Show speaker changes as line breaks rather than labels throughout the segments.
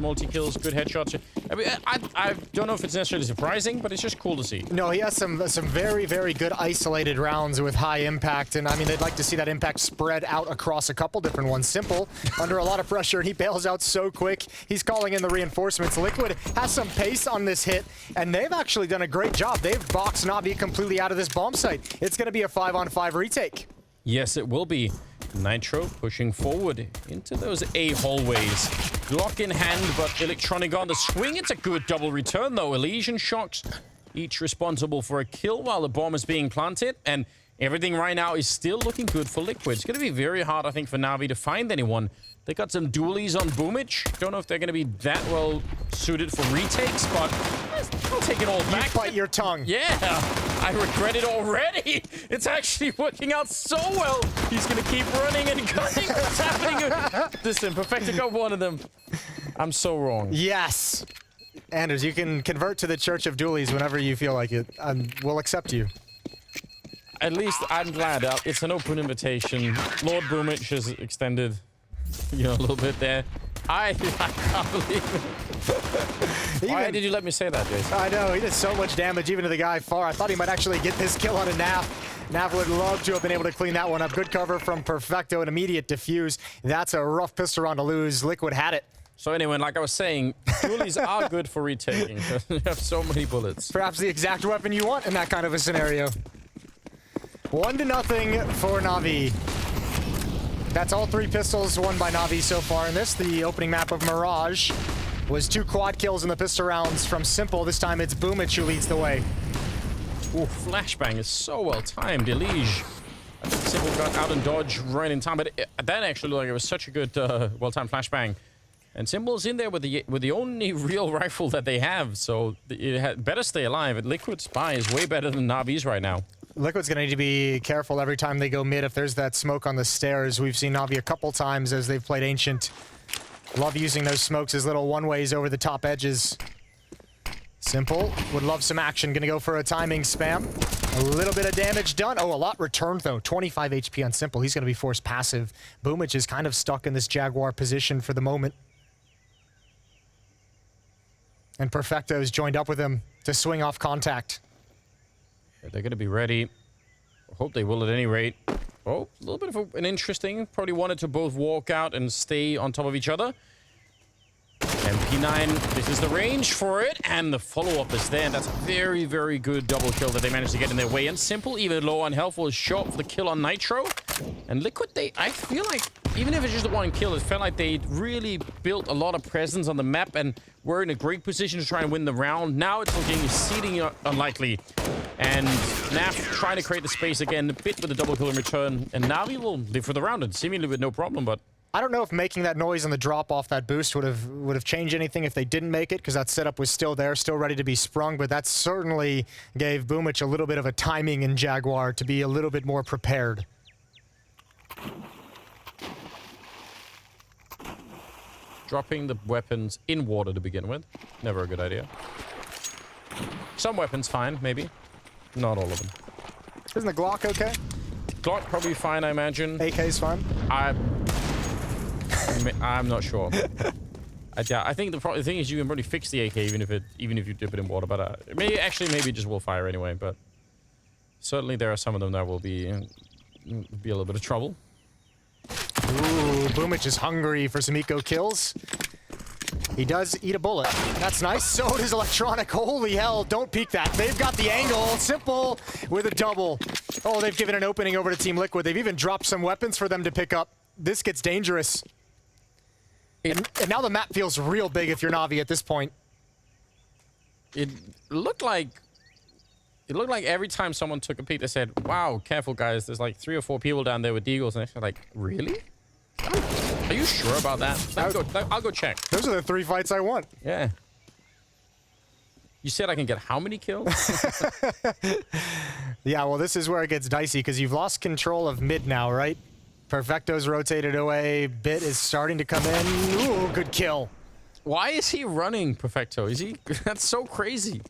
multi-kills, good headshots. I mean, I don't know if it's necessarily surprising, but it's just cool to see.
No, he has some very, very good isolated rounds with high impact, and I mean, they'd like to see that impact spread out across a couple different ones. Simple, under a lot of pressure, and he bails out so quick. He's calling in the reinforcements. Liquid has some pace on this hit, and they've actually done a great job. They've boxed NAVI completely out of this bomb site. It's going to be a 5-on-5 retake.
Yes, it will be. Nitro pushing forward into those A hallways. Glock in hand, but Electronic on the swing. It's a good double return, though. Elige and Shocks, each responsible for a kill while the bomb is being planted. And everything right now is still looking good for Liquid. It's going to be very hard, I think, for NAVI to find anyone. They got some dualies on Boomich. Don't know if they're going to be that well suited for retakes, but I'll take it all back.
You bite your tongue.
Yeah, I regret it already. It's actually working out so well. He's going to keep running and gunning. What's happening? Listen, Perfecto got one of them. I'm so wrong.
Yes. Anders, you can convert to the Church of Dualies whenever you feel like it, and we'll accept you.
At least I'm glad. It's an open invitation. Lord Boomich has extended, you know, a little bit there. I can't believe it. Why did you let me say that, Jason?
I know, he did so much damage even to the guy far. I thought he might actually get this kill on a Nav. Nav would love to have been able to clean that one up. Good cover from Perfecto, an immediate defuse. That's a rough pistol round to lose. Liquid had it.
So anyway, like I was saying, dualies are good for retaking. You have so many bullets.
Perhaps the exact weapon you want in that kind of a scenario. 1-0 for NAVI. That's all 3 pistols won by NAVI so far in this. The opening map of Mirage was 2 quad kills in the pistol rounds from Simple. This time it's Boomich who leads the way.
Ooh, flashbang is so well timed. Elige. I think Simple got out and dodge right in time, but that actually looked like it was such a good well-timed flashbang. And Simple's in there with the only real rifle that they have, so it had better stay alive. And Liquid's spy is way better than NAVI's right now.
Liquid's going to need to be careful every time they go mid if there's that smoke on the stairs. We've seen NAVI a couple times as they've played Ancient. Love using those smokes as little one-ways over the top edges. Simple would love some action. Going to go for a timing spam. A little bit of damage done. Oh, a lot returned, though. 25 HP on Simple. He's going to be forced passive. Boomich is kind of stuck in this Jaguar position for the moment. And Perfecto's joined up with him to swing off contact.
They're going to be ready. I hope they will at any rate. Oh, a little bit of an interesting. Probably wanted to both walk out and stay on top of each other. MP9, this is the range for it. And the follow-up is there. And that's a very, very good double kill that they managed to get in their way. And Simple, even low on health, was shot for the kill on Nitro. And Liquid, I feel like, even if it's just the one kill, it felt like they really built a lot of presence on the map and were in a great position to try and win the round. Now it's looking exceedingly unlikely. And Nav trying to create the space again, a bit with the double kill in return. And NAVI will live for the round, and seemingly with no problem, but...
I don't know if making that noise on the drop off that boost would have changed anything if they didn't make it, because that setup was still there, still ready to be sprung, but that certainly gave Boomich a little bit of a timing in Jaguar to be a little bit more prepared.
Dropping the weapons in water to begin with. Never a good idea. Some weapons fine, maybe. Not all of them.
Isn't the Glock okay?
Glock probably fine, I imagine.
AK's fine?
I'm not sure. I think the thing is you can probably fix the AK even if you dip it in water. But maybe it just will fire anyway. But certainly there are some of them that will be a little bit of trouble.
Ooh, Boomich is hungry for some eco kills. He does eat a bullet. That's nice. So does Electronic. Holy hell, don't peek that. They've got the angle. Simple with a double. Oh, they've given an opening over to Team Liquid. They've even dropped some weapons for them to pick up. This gets dangerous. And now the map feels real big if you're NAVI at this point.
It looked like every time someone took a peek, they said, "Wow, careful guys, there's like 3 or 4 people down there with deagles," and they're like, "Really? Are you sure about that? I'll go check."
Those are the 3 fights I want.
Yeah. You said I can get how many kills?
Yeah, well, this is where it gets dicey because you've lost control of mid now, right? Perfecto's rotated away. Bit is starting to come in. Ooh, good kill.
Why is he running, Perfecto? Is he? That's so crazy.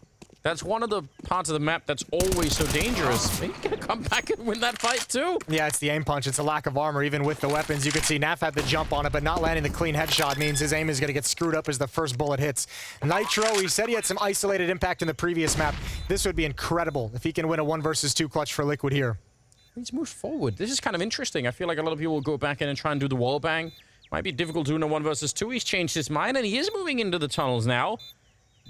That's one of the parts of the map that's always so dangerous. Are you gonna come back and win that fight too?
Yeah, it's the aim punch. It's a lack of armor, even with the weapons. You can see Nav had the jump on it, but not landing the clean headshot means his aim is gonna get screwed up as the first bullet hits. Nitro, he said he had some isolated impact in the previous map. This would be incredible if he can win a 1 versus 2 clutch for Liquid here.
He's moved forward. This is kind of interesting. I feel like a lot of people will go back in and try and do the wall bang. Might be difficult doing a 1 versus 2. He's changed his mind and he is moving into the tunnels now.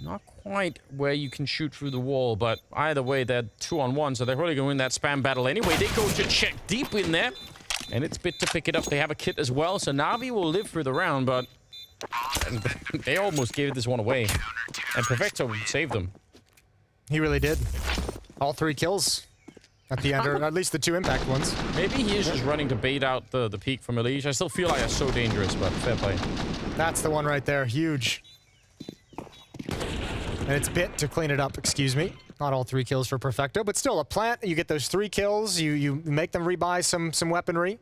Not quite where you can shoot through the wall, but either way, they're 2-on-1, so they're probably going to win that spam battle anyway. They go to check deep in there, and it's bit to pick it up. They have a kit as well, so NAVI will live through the round, but they almost gave this one away. And Perfecto saved them.
He really did. All 3 kills at the end, or at least the 2 impact ones.
Maybe he is just running to bait out the peak from elige. I still feel like it's so dangerous, but fair play.
That's the one right there. Huge. And it's bit to clean it up, excuse me. Not all 3 kills for Perfecto, but still a plant. You get those 3 kills. You make them rebuy some weaponry.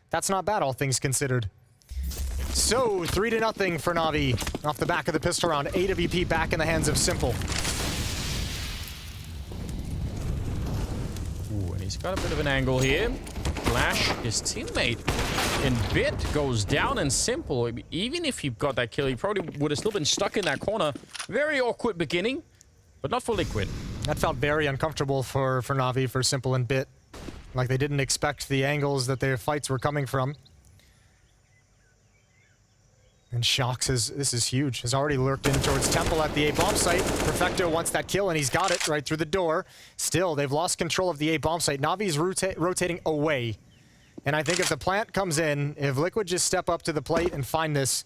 That's not bad, all things considered. So, 3-0 for NAVI. Off the back of the pistol round. AWP back in the hands of Simple.
Ooh, and he's got a bit of an angle here. Flash, his teammate in bit goes down and Simple. Even if he got that kill, he probably would have still been stuck in that corner. Very awkward beginning, but not for Liquid.
That felt very uncomfortable for NAVI, for Simple and bit. Like they didn't expect the angles that their fights were coming from. And Shox this is huge. Has already lurked in towards Temple at the A-bomb site. Perfecto wants that kill and he's got it right through the door. Still, they've lost control of the A-bomb site. NAVI's rotating away. And I think if the plant comes in, if Liquid just step up to the plate and find this,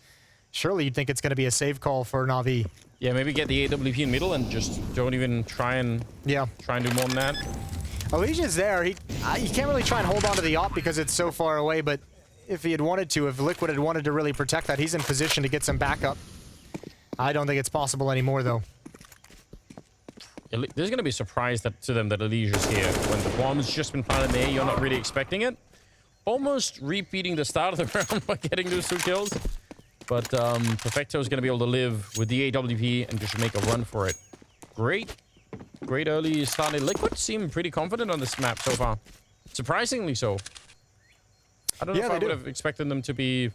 surely you'd think it's going to be a save call for NAVI.
Yeah, maybe get the AWP in middle and just don't even try and do more than that.
elige is there. He can't really try and hold on to the op because it's so far away, but if he had wanted to, if Liquid had wanted to really protect that, he's in position to get some backup. I don't think it's possible anymore, though.
There's going to be a surprise to them that elige is here. When the bomb's just been planted there, you're not really expecting it. Almost repeating the start of the round by getting those 2 kills. But Perfecto is going to be able to live with the AWP and just make a run for it. Great early start. Liquid seem pretty confident on this map so far. Surprisingly so. I don't know if I would have expected them to be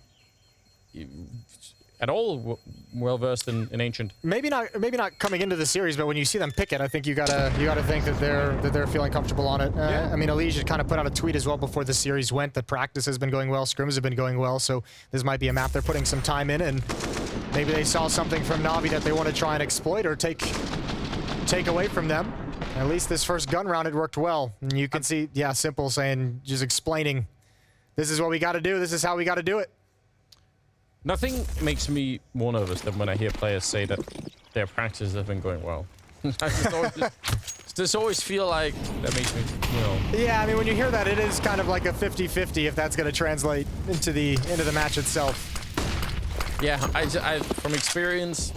at all well-versed in Ancient.
Maybe not coming into the series, but when you see them pick it, I think you gotta think that they're feeling comfortable on it.
Yeah.
I mean, elige had kind of put out a tweet as well before the series went that practice has been going well, scrims have been going well, so this might be a map they're putting some time in, and maybe they saw something from NAVI that they want to try and exploit or take away from them. At least this first gun round, it worked well. And you can see, yeah, Simple saying, just explaining, this is what we got to do, this is how we got to do it.
Nothing makes me more nervous than when I hear players say that their practices have been going well. I just always feel like that makes me, you know.
Yeah, I mean, when you hear that, it is kind of like a 50-50 if that's going to translate into the match itself.
Yeah, I from experience,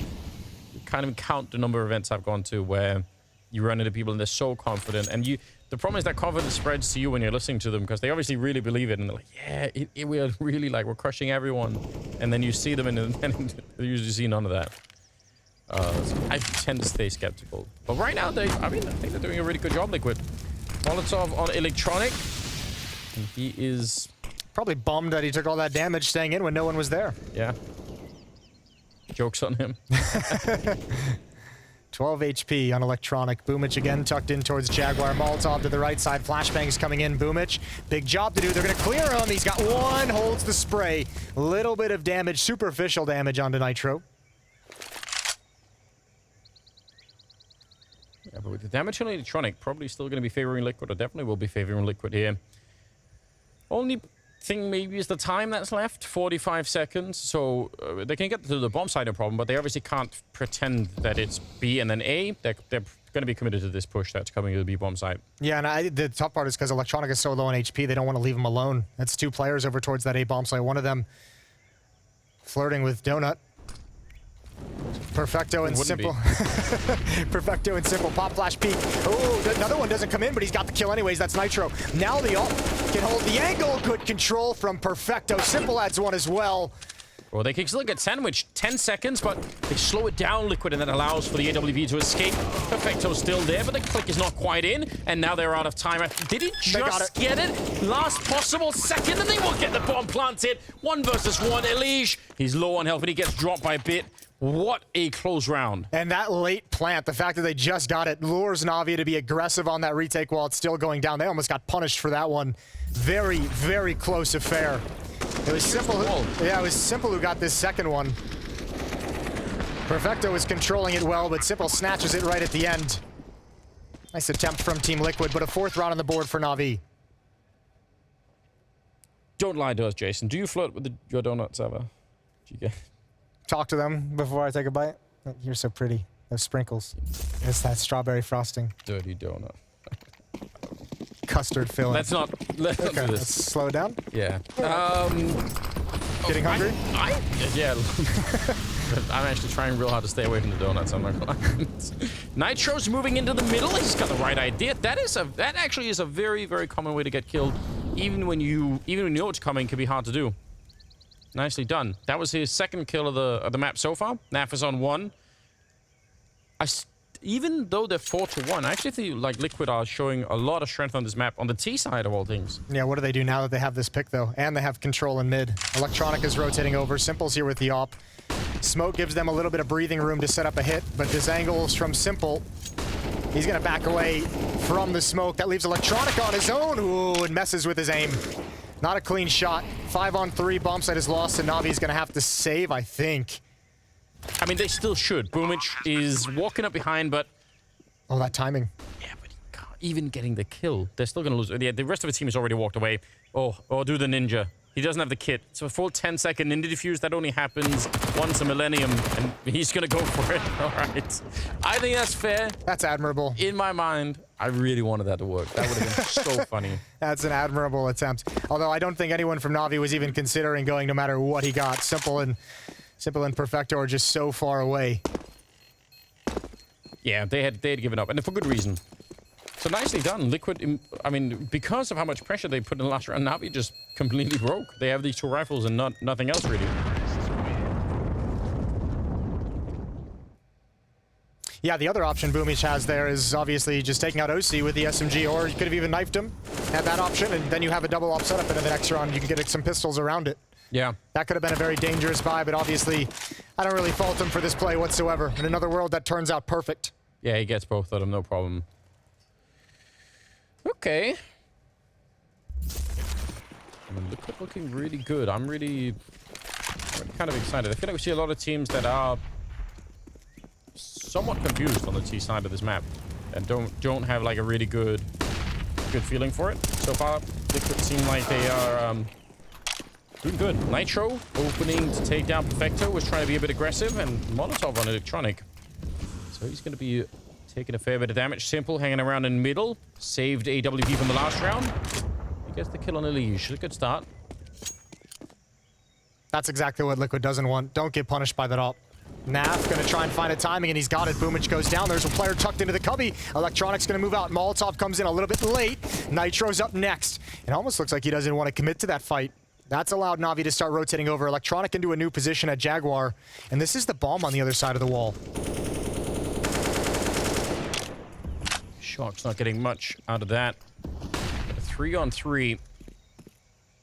kind of count the number of events I've gone to where you run into people and they're so confident, and the problem is that confidence spreads to you when you're listening to them because they obviously really believe it and they're like, yeah, we are really like, we're crushing everyone. And then you see them and you usually see none of that. So I tend to stay skeptical. But right now, I think they're doing a really good job, Liquid. Molotov on Electronic. And he is
probably bummed that he took all that damage staying in when no one was there.
Yeah. Joke's on him.
12 HP on Electronic. Boomich again tucked in towards Jaguar. Molotov to the right side. Flashbangs coming in. Boomich. Big job to do. They're going to clear him. He's got one. Holds the spray. Little bit of damage. Superficial damage onto Nitro.
Yeah, but with the damage on Electronic, probably still going to be favoring Liquid, or definitely will be favoring Liquid here. Only thing maybe is the time that's left, 45 seconds. So they can get to the bomb side, no problem, but they obviously can't pretend that it's B and then A. They're going to be committed to this push that's coming to the B bomb side. Yeah,
and the tough part is because Electronic is so low on HP, they don't want to leave him alone. That's 2 players over towards that A bomb site. One of them flirting with Donut. Perfecto and Simple. Perfecto and Simple. Pop flash peek. Oh, another one doesn't come in, but he's got the kill anyways. That's Nitro. Now the ult can hold the angle. Good control from Perfecto. Simple adds one as well.
Or they can still get sandwiched. 10 seconds, but they slow it down, Liquid, and that allows for the AWP to escape. Perfecto's still there, but the click is not quite in. And now they're out of time. Did he just get it? Last possible second, and they will get the bomb planted. 1 versus 1. Elige, he's low on health, and he gets dropped by a bit. What a close round.
And that late plant, the fact that they just got it, lures Navi to be aggressive on that retake while it's still going down. They almost got punished for that one. Very, very close affair. It was Simple. Yeah, it was Simple who got this second one. Perfecto was controlling it well, but Simple snatches it right at the end. Nice attempt from Team Liquid, but a 4th round on the board for Navi.
Don't lie to us, Jason. Do you flirt with your donuts ever? Do you get...
Talk to them before I take a bite. You're so pretty. Those sprinkles. It's that strawberry frosting.
Dirty donut.
Custard filling.
Let's not do
Let's
this.
slow it down.
Yeah.
Getting hungry?
Yeah. I'm actually trying real hard to stay away from the donuts. I'm not gonna lie. Nitro's moving into the middle. He's got the right idea. That actually is a very, very common way to get killed. Even when you know it's coming, it can be hard to do. Nicely done. That was his 2nd kill of the map so far. NAF is on 1. Even though they're 4-1, I actually think like Liquid are showing a lot of strength on this map, on the T side of all things.
Yeah, what do they do now that they have this pick, though? And they have control in mid. Electronic is rotating over. Simple's here with the op. Smoke gives them a little bit of breathing room to set up a hit, but this angle's from Simple. He's going to back away from the smoke. That leaves Electronic on his own. Ooh, and messes with his aim. Not a clean shot. 5-on-3 bomb site is lost, and Navi's going to have to save, I think.
I mean, they still should. boomich is walking up behind, but...
Oh, that timing.
Yeah, but he can't even getting the kill. They're still going to lose. Yeah, the rest of the team has already walked away. Oh, do the ninja. He doesn't have the kit. So a full 10-second ninja defuse, that only happens once a millennium, and he's going to go for it. All right. I think that's fair.
That's admirable.
In my mind, I really wanted that to work. That would have been so funny.
That's an admirable attempt. Although I don't think anyone from Navi was even considering going no matter what he got. Simple and Perfecto are just so far away.
Yeah, they had given up, and for good reason. So nicely done. Liquid, I mean, because of how much pressure they put in the last round, Navi just completely broke. They have these 2 rifles and nothing else really.
Yeah, the other option boomich has there is obviously just taking out OC with the SMG, or you could have even knifed him. Had that option, and then you have a double op setup, and in the next round you can get some pistols around it.
Yeah.
That could have been a very dangerous buy, but obviously I don't really fault him for this play whatsoever. In another world, that turns out perfect.
Yeah, he gets both of them, no problem. Okay. I mean, Liquid looking really good. I'm really kind of excited. I feel like we see a lot of teams that are somewhat confused on the T side of this map and don't have like a really good feeling for it. So far, Liquid seem like they are doing good. Nitro opening to take down Perfecto, was trying to be a bit aggressive, and Molotov on Electronic. So he's going to be taking a fair bit of damage. Simple hanging around in middle. Saved AWP from the last round. He gets the kill on Elige. A good start.
That's exactly what Liquid doesn't want. Don't get punished by that op. NAF gonna try and find a timing, and he's got it. boomich goes down. There's a player tucked into the cubby. Electronic's gonna move out. Molotov comes in a little bit late. Nitro's up next. It almost looks like he doesn't want to commit to that fight. That's allowed Navi to start rotating over. Electronic into a new position at Jaguar. And this is the bomb on the other side of the wall.
Shock's not getting much out of that. 3-on-3.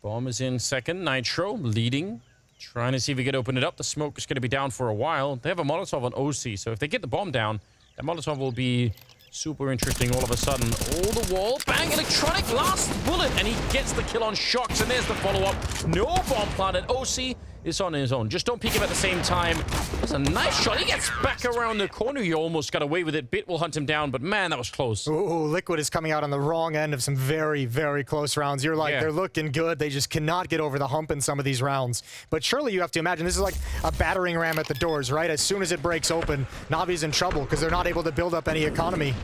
Bomb is in second. Nitro leading. Trying to see if we can open it up. The smoke is going to be down for a while. They have a Molotov on OC, so if they get the bomb down, that Molotov will be super interesting all of a sudden. Oh, the wall. Bang! Electronic last bullet, and he gets the kill on Shocks, and there's the follow-up. No bomb planted. OC is on his own. Just don't peek him at the same time. That's a nice shot. He gets back around the corner. He almost got away with it. Bit will hunt him down, but man, that was close.
Ooh, Liquid is coming out on the wrong end of some very, very close rounds. You're like, they're looking good. They just cannot get over the hump in some of these rounds. But surely you have to imagine this is like a battering ram at the doors, right? As soon as it breaks open, Navi's in trouble because they're not able to build up any economy.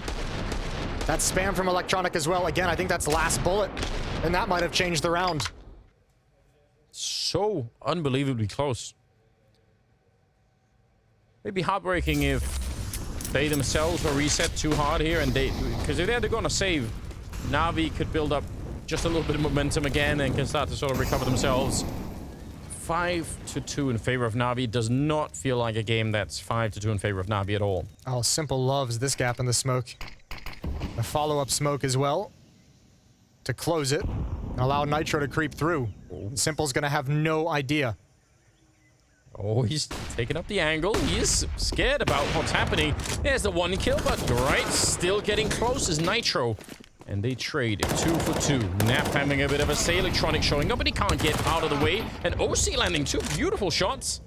That's spam from Electronic as well. Again, I think that's last bullet, and that might have changed the round.
So unbelievably close. It'd be heartbreaking if they themselves were reset too hard here, and because if they had to go on a save, Navi could build up just a little bit of momentum again and can start to sort of recover themselves. 5-2 in favor of Navi. Does not feel like a game that's 5-2 in favor of Navi at all.
Oh, Simple loves this gap in the smoke. A follow-up smoke as well to close it and allow Nitro to creep through. Simple's gonna have no idea.
Oh, he's taking up the angle. He is scared about what's happening. There's the one kill, but you're right. Still getting close is Nitro. And they trade 2 for 2. Nap having a bit of a say. Electronic showing up, but he can't get out of the way. And OC landing 2 beautiful shots.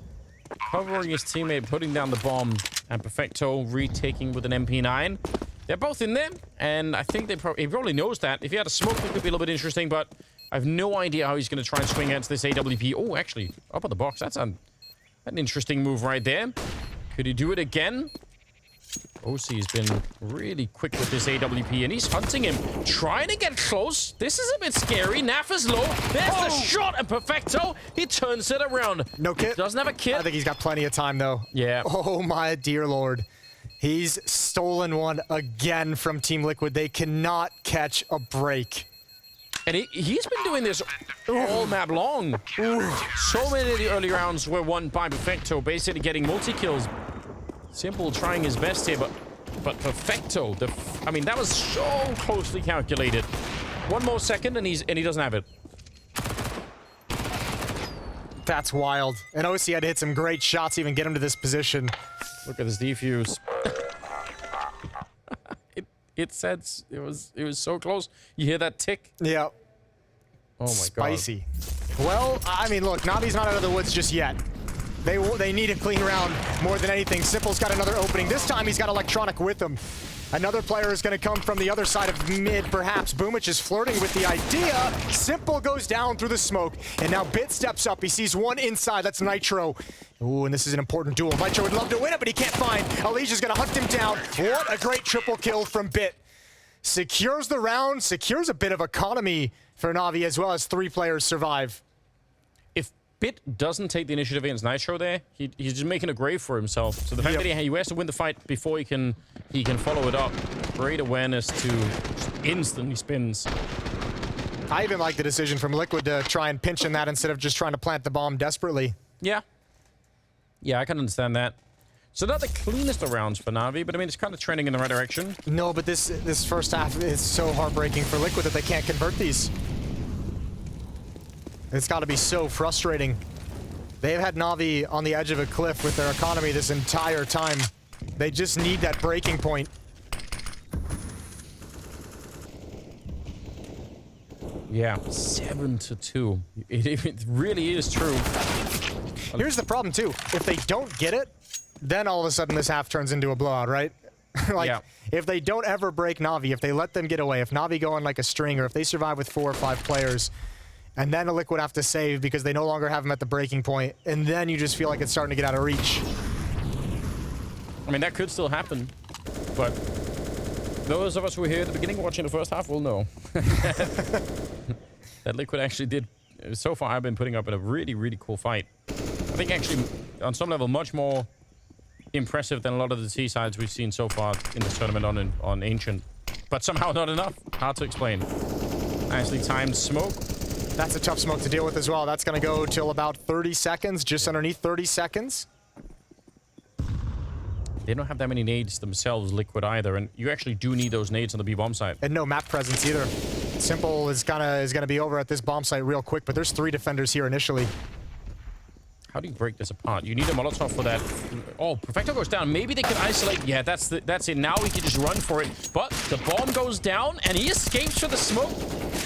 Covering his teammate, putting down the bomb. And Perfecto retaking with an MP9. They're both in there. And I think he probably knows that. If he had a smoke, it could be a little bit interesting. But I have no idea how he's going to try and swing against this AWP. Oh, actually, up at the box. That's an interesting move right there. Could he do it again? OC has been really quick with this AWP, and he's hunting him, trying to get close. This is a bit scary. Naf is low. There's the shot, and Perfecto, he turns it around.
No kit.
Doesn't have a kit.
I think he's got plenty of time, though.
Yeah.
Oh, my dear lord. He's stolen one again from Team Liquid. They cannot catch a break.
And he's been doing this all map long. So many of the early rounds were won by Perfecto, basically getting multi-kills. Simple trying his best here, but Perfecto, I mean, that was so closely calculated. One more second, and he doesn't have it.
That's wild. And OC had to hit some great shots to even get him to this position.
Look at this defuse. It says it was so close. You hear that tick?
Yeah.
Oh my
Spicy. God. Well, I mean, look, Navi's not out of the woods just yet. They need a clean round more than anything. Simple's got another opening. This time he's got Electronic with him. Another player is going to come from the other side of mid, perhaps. Boomich is flirting with the idea. Simple goes down through the smoke, and now Bit steps up. He sees one inside. That's Nitro. Ooh, and this is an important duel. Nitro would love to win it, but he can't find. Elige is going to hunt him down. What a great triple kill from Bit. Secures the round, secures a bit of economy for Navi, as well as 3 players survive.
If Bit doesn't take the initiative against Nitro there, he's just making a grave for himself. So the fact that he has to win the fight before he can follow it up. Great awareness to just instantly spins.
I even like the decision from Liquid to try and pinch in that instead of just trying to plant the bomb desperately.
Yeah. Yeah, I can understand that. So not the cleanest of rounds for Navi, but I mean, it's kind of trending in the right direction.
No, but this first half is so heartbreaking for Liquid that they can't convert these. It's got to be so frustrating. They've had Navi on the edge of a cliff with their economy this entire time. They just need that breaking point.
Yeah, 7-2. It really is true.
Here's the problem, too. If they don't get it, then all of a sudden this half turns into a blowout, right? Like,
yeah.
If they don't ever break Navi, if they let them get away, if Navi go on like a string, or if they survive with 4 or 5 players, and then a Liquid have to save because they no longer have him at the breaking point, and then you just feel like it's starting to get out of reach.
I mean, that could still happen, but those of us who were here at the beginning watching the first half will know that Liquid actually did. So far, I've been putting up in a really, really cool fight. I think actually, on some level, much more impressive than a lot of the T sides we've seen so far in this tournament on Ancient. But somehow not enough. Hard to explain. Nicely timed smoke.
That's a tough smoke to deal with as well. That's going to go till about 30 seconds, just underneath 30 seconds.
They don't have that many nades themselves, Liquid, either, and you actually do need those nades on the B bomb site.
And no map presence either. Simple is gonna be over at this bomb site real quick, but there's 3 defenders here initially.
How do you break this apart? You need a Molotov for that. Oh, Perfecto goes down. Maybe they can isolate. Yeah, that's it. Now he can just run for it. But the bomb goes down, and he escapes for the smoke.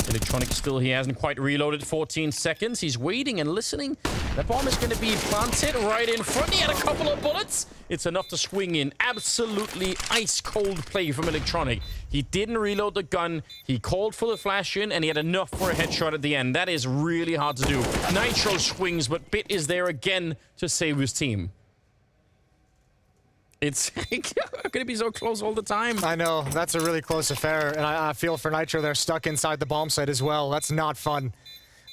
Electronic still, he hasn't quite reloaded. 14 seconds. He's waiting and listening. The bomb is going to be planted right in front. He had a couple of bullets. It's enough to swing in. Absolutely ice-cold play from Electronic. He didn't reload the gun. He called for the flash in, and he had enough for a headshot at the end. That is really hard to do. Nitro swings, but Bit is there again to save his team. It's going to be so close all the time.
I know. That's a really close affair, and I feel for Nitro. They're stuck inside the bomb site as well. That's not fun.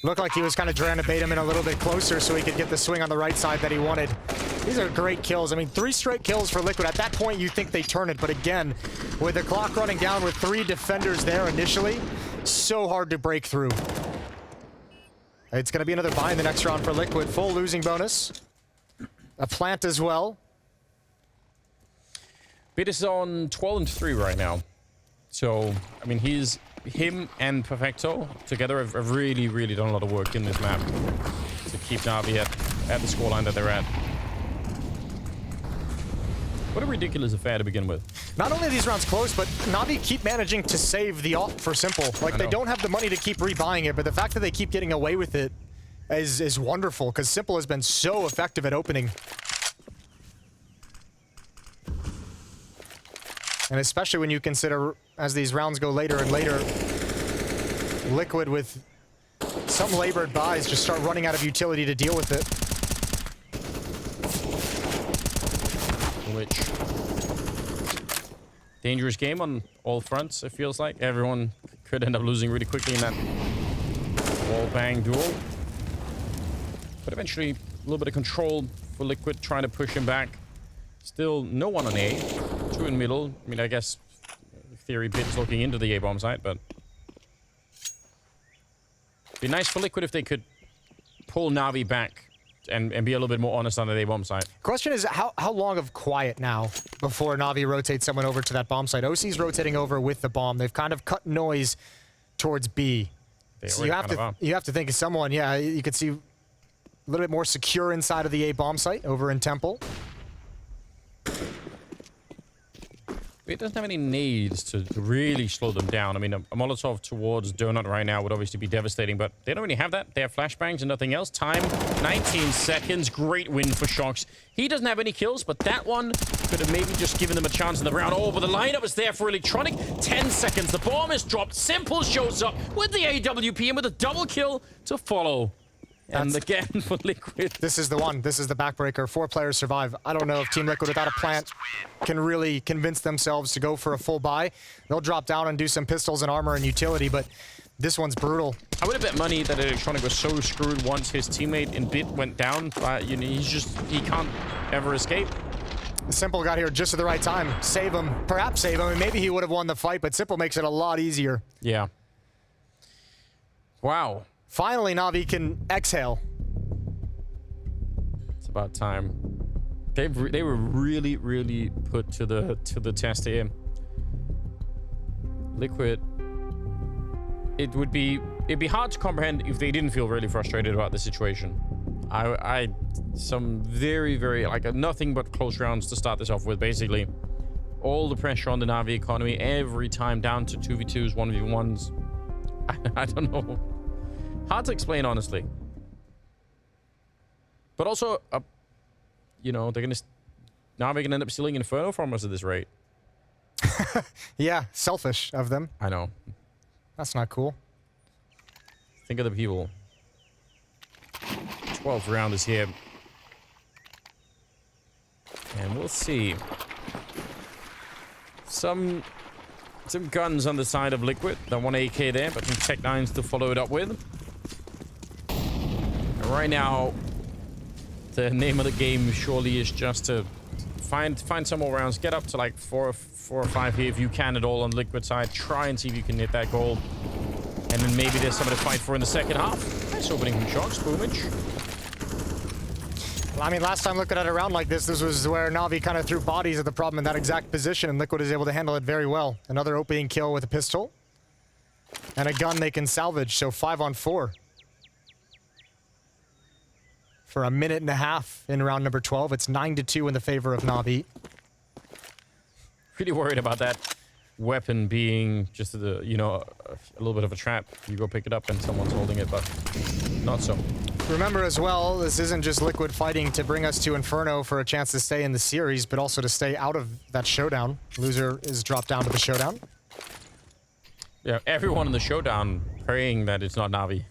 Looked like he was kind of trying to bait him in a little bit closer so he could get the swing on the right side that he wanted. These are great kills. I mean, 3 straight kills for Liquid. At that point, you think they turn it, but again, with the clock running down with 3 defenders there initially, so hard to break through. It's going to be another buy in the next round for Liquid. Full losing bonus. A plant as well.
Bit is on 12-3 right now. So, I mean, him and Perfecto together have really, really done a lot of work in this map to keep NAVI at the scoreline that they're at. What a ridiculous affair to begin with.
Not only are these rounds close, but NAVI keep managing to save the op for Simple. Like, they don't have the money to keep rebuying it, but the fact that they keep getting away with it is wonderful, because Simple has been so effective at opening. And especially when you consider, as these rounds go later and later, Liquid with some labored buys just start running out of utility to deal with it.
Which dangerous game on all fronts, it feels like. Everyone could end up losing really quickly in that wall bang duel. But eventually, a little bit of control for Liquid, trying to push him back. Still no one on A. Two in middle. I mean, I guess, in theory, Bit's looking into the A-bomb site, but it'd be nice for Liquid if they could pull NAVI back and be a little bit more honest on the A-bomb site.
Question is, how long of quiet now before NAVI rotates someone over to that bomb site? OC's rotating over with the bomb. They've kind of cut noise towards B. So you have to think of someone, yeah, you could see a little bit more secure inside of the A-bomb site over in Temple.
It doesn't have any needs to really slow them down. I mean, a Molotov towards Donut right now would obviously be devastating, but they don't really have that. They have flashbangs and nothing else. Time, 19 seconds. Great win for Shox. He doesn't have any kills, but that one could have maybe just given them a chance in the round. Oh, but the lineup is there for Electronic. 10 seconds. The bomb is dropped. Simple shows up with the AWP and with a double kill to follow. And again for Liquid.
This is the one. This is the backbreaker. 4 players survive. I don't know if Team Liquid without a plant can really convince themselves to go for a full buy. They'll drop down and do some pistols and armor and utility, but this one's brutal.
I would have bet money that Electronic was so screwed once his teammate in Bit went down. You know, he can't ever escape.
Simple got here just at the right time. Save him. Perhaps save him, and maybe he would have won the fight, but Simple makes it a lot easier.
Yeah. Wow.
Finally, NAVI can exhale.
It's about time. They were really, really put to the test here. Liquid. It'd be hard to comprehend if they didn't feel really frustrated about the situation. Some very, very, like, nothing but close rounds to start this off with, basically. All the pressure on the NAVI economy every time, down to 2v2s, 1v1s. I don't know. Hard to explain, honestly. But also, you know, NAVI can end up stealing Inferno from us at this rate.
Yeah, selfish of them.
I know.
That's not cool.
Think of the people. 12th round is here. And we'll see. Some guns on the side of Liquid. That one AK there, but some Tech 9s to follow it up with. And right now, the name of the game surely is just to find some more rounds. Get up to like 4 or 5 here if you can at all on the Liquid side. Try and see if you can hit that goal. And then maybe there's something to fight for in the second half. Nice opening from Shox. Boomage.
I mean, last time Liquid had a round like this was where NAVI kind of threw bodies at the problem in that exact position, and Liquid is able to handle it very well. Another opening kill with a pistol. And a gun they can salvage, so 5 on 4. For a minute and a half in round number 12. It's 9-2 in the favor of NAVI.
Pretty worried about that weapon being just a little bit of a trap. You go pick it up and someone's holding it, but not so.
Remember as well, this isn't just Liquid fighting to bring us to Inferno for a chance to stay in the series, but also to stay out of that showdown. Loser is dropped down to the showdown.
Yeah, everyone in the showdown praying that it's not NAVI.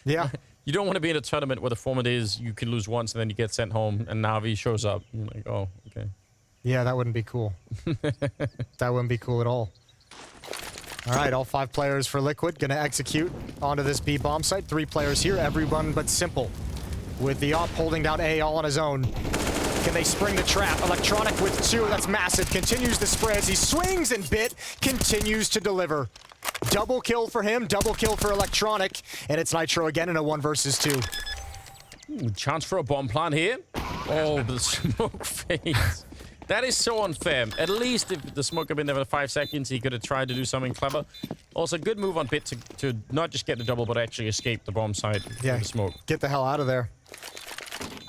Yeah.
You don't want to be in a tournament where the format is you can lose once and then you get sent home and NAVI shows up. You're like, oh, okay.
Yeah, that wouldn't be cool. That wouldn't be cool at all. All right, all 5 players for Liquid gonna execute onto this B bomb site. 3 players here, everyone but Simple. With the op holding down A all on his own. Can they spring the trap? Electronic with 2, that's massive. Continues the spray as he swings, and Bit continues to deliver. Double kill for him, double kill for Electronic, and it's Nitro again in a 1 versus 2.
Ooh, chance for a bomb plant here. Oh, the smoke phase. That is so unfair. At least if the smoke had been there for 5 seconds, he could have tried to do something clever. Also, good move on Bit to not just get the double, but actually escape the bomb site.
Yeah,
the smoke.
Get the hell out of there.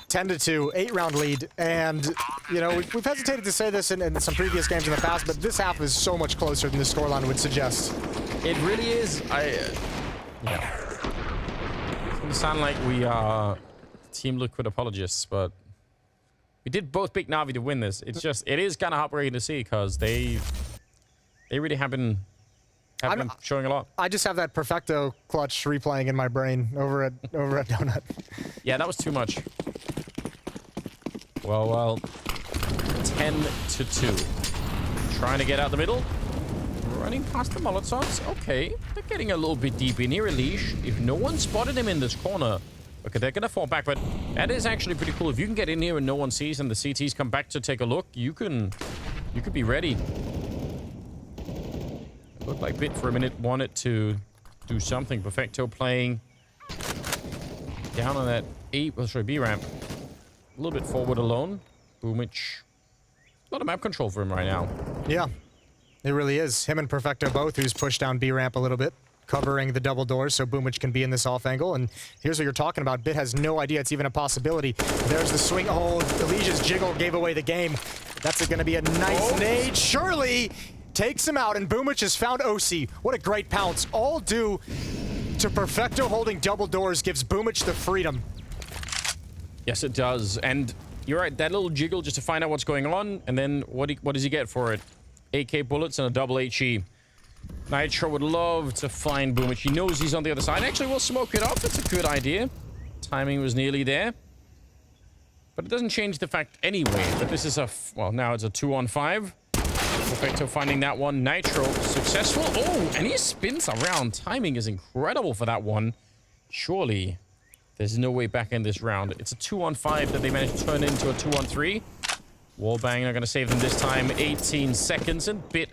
10-2, 8-round lead, and you know we've hesitated to say this in some previous games in the past, but this half is so much closer than the scoreline would suggest.
It really is. Yeah. It's gonna sound like we are Team Liquid apologists, but we did both pick Navi to win this. It's just it is kind of heartbreaking to see because they really have been showing a lot. I just have that Perfecto clutch replaying in my brain over at Donut. Yeah, that was too much. Well, 10-2. Trying to get out the middle. Running past the Molotovs. Okay, they're getting a little bit deep in here, elige. If no one spotted him in this corner, okay, they're gonna fall back, but that is actually pretty cool. If you can get in here and no one sees and the CTs come back to take a look, you could be ready. It looked like Bit for a minute wanted to do something. Perfecto playing down on that B ramp. A little bit forward alone. Boomich. A lot of map control for him right now. Yeah, it really is. Him and Perfecto both, who's pushed down B ramp a little bit, covering the double doors so Boomich can be in this off angle. And here's what you're talking about. Bit has no idea it's even a possibility. There's the swing. Oh, Elige's jiggle gave away the game. That's going to be a nice nade. Surely takes him out, and Boomich has found OC. What a great pounce. All due to Perfecto holding double doors gives Boomich the freedom. Yes, it does. And you're right, that little jiggle just to find out what's going on, and then what does he get for it? AK bullets and a double HE. Nitro would love to find Boomich. He knows he's on the other side. Actually, we'll smoke it off. It's a good idea. Timing was nearly there. But it doesn't change the fact anyway that this is well, now it's a 2-on-5. Perfecto finding that one. Nitro successful. Oh, and he spins around. Timing is incredible for that one. Surely there's no way back in this round. It's a 2-on-5 that they managed to turn into a 2-on-3. Wallbang not going to save them this time. 18 seconds and Bit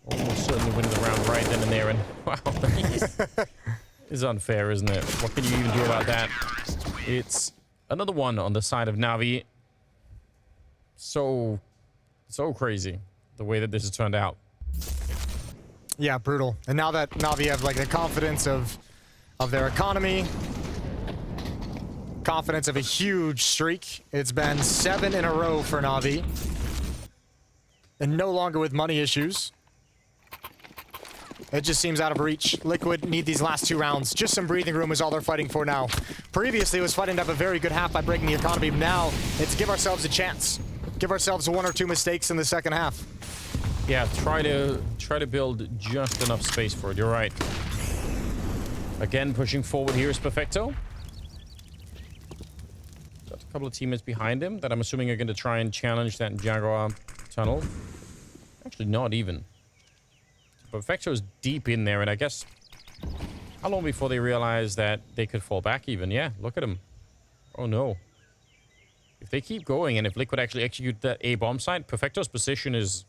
almost certainly wins the round right then and there. And wow, it's unfair, isn't it? What can you even do about that? It's another one on the side of Navi. So crazy the way that this has turned out. Yeah, brutal. And now that Navi have like the confidence of their economy, confidence of a huge streak. It's been 7 in a row for Navi. And no longer with money issues. It just seems out of reach. Liquid need these last 2 rounds. Just some breathing room is all they're fighting for now. Previously, it was fighting to have a very good half by breaking the economy. Now, it's give ourselves a chance. Give ourselves 1 or 2 mistakes in the second half. Yeah, try to build just enough space for it. You're right. Again, pushing forward here is Perfecto. Got a couple of teammates behind him that I'm assuming are going to try and challenge that Jaguar tunnel. Actually, not even. Perfecto's deep in there, and I guess how long before they realize that they could fall back even? Yeah, look at him. Oh no. If they keep going, and if Liquid actually execute that A bomb site, Perfecto's position is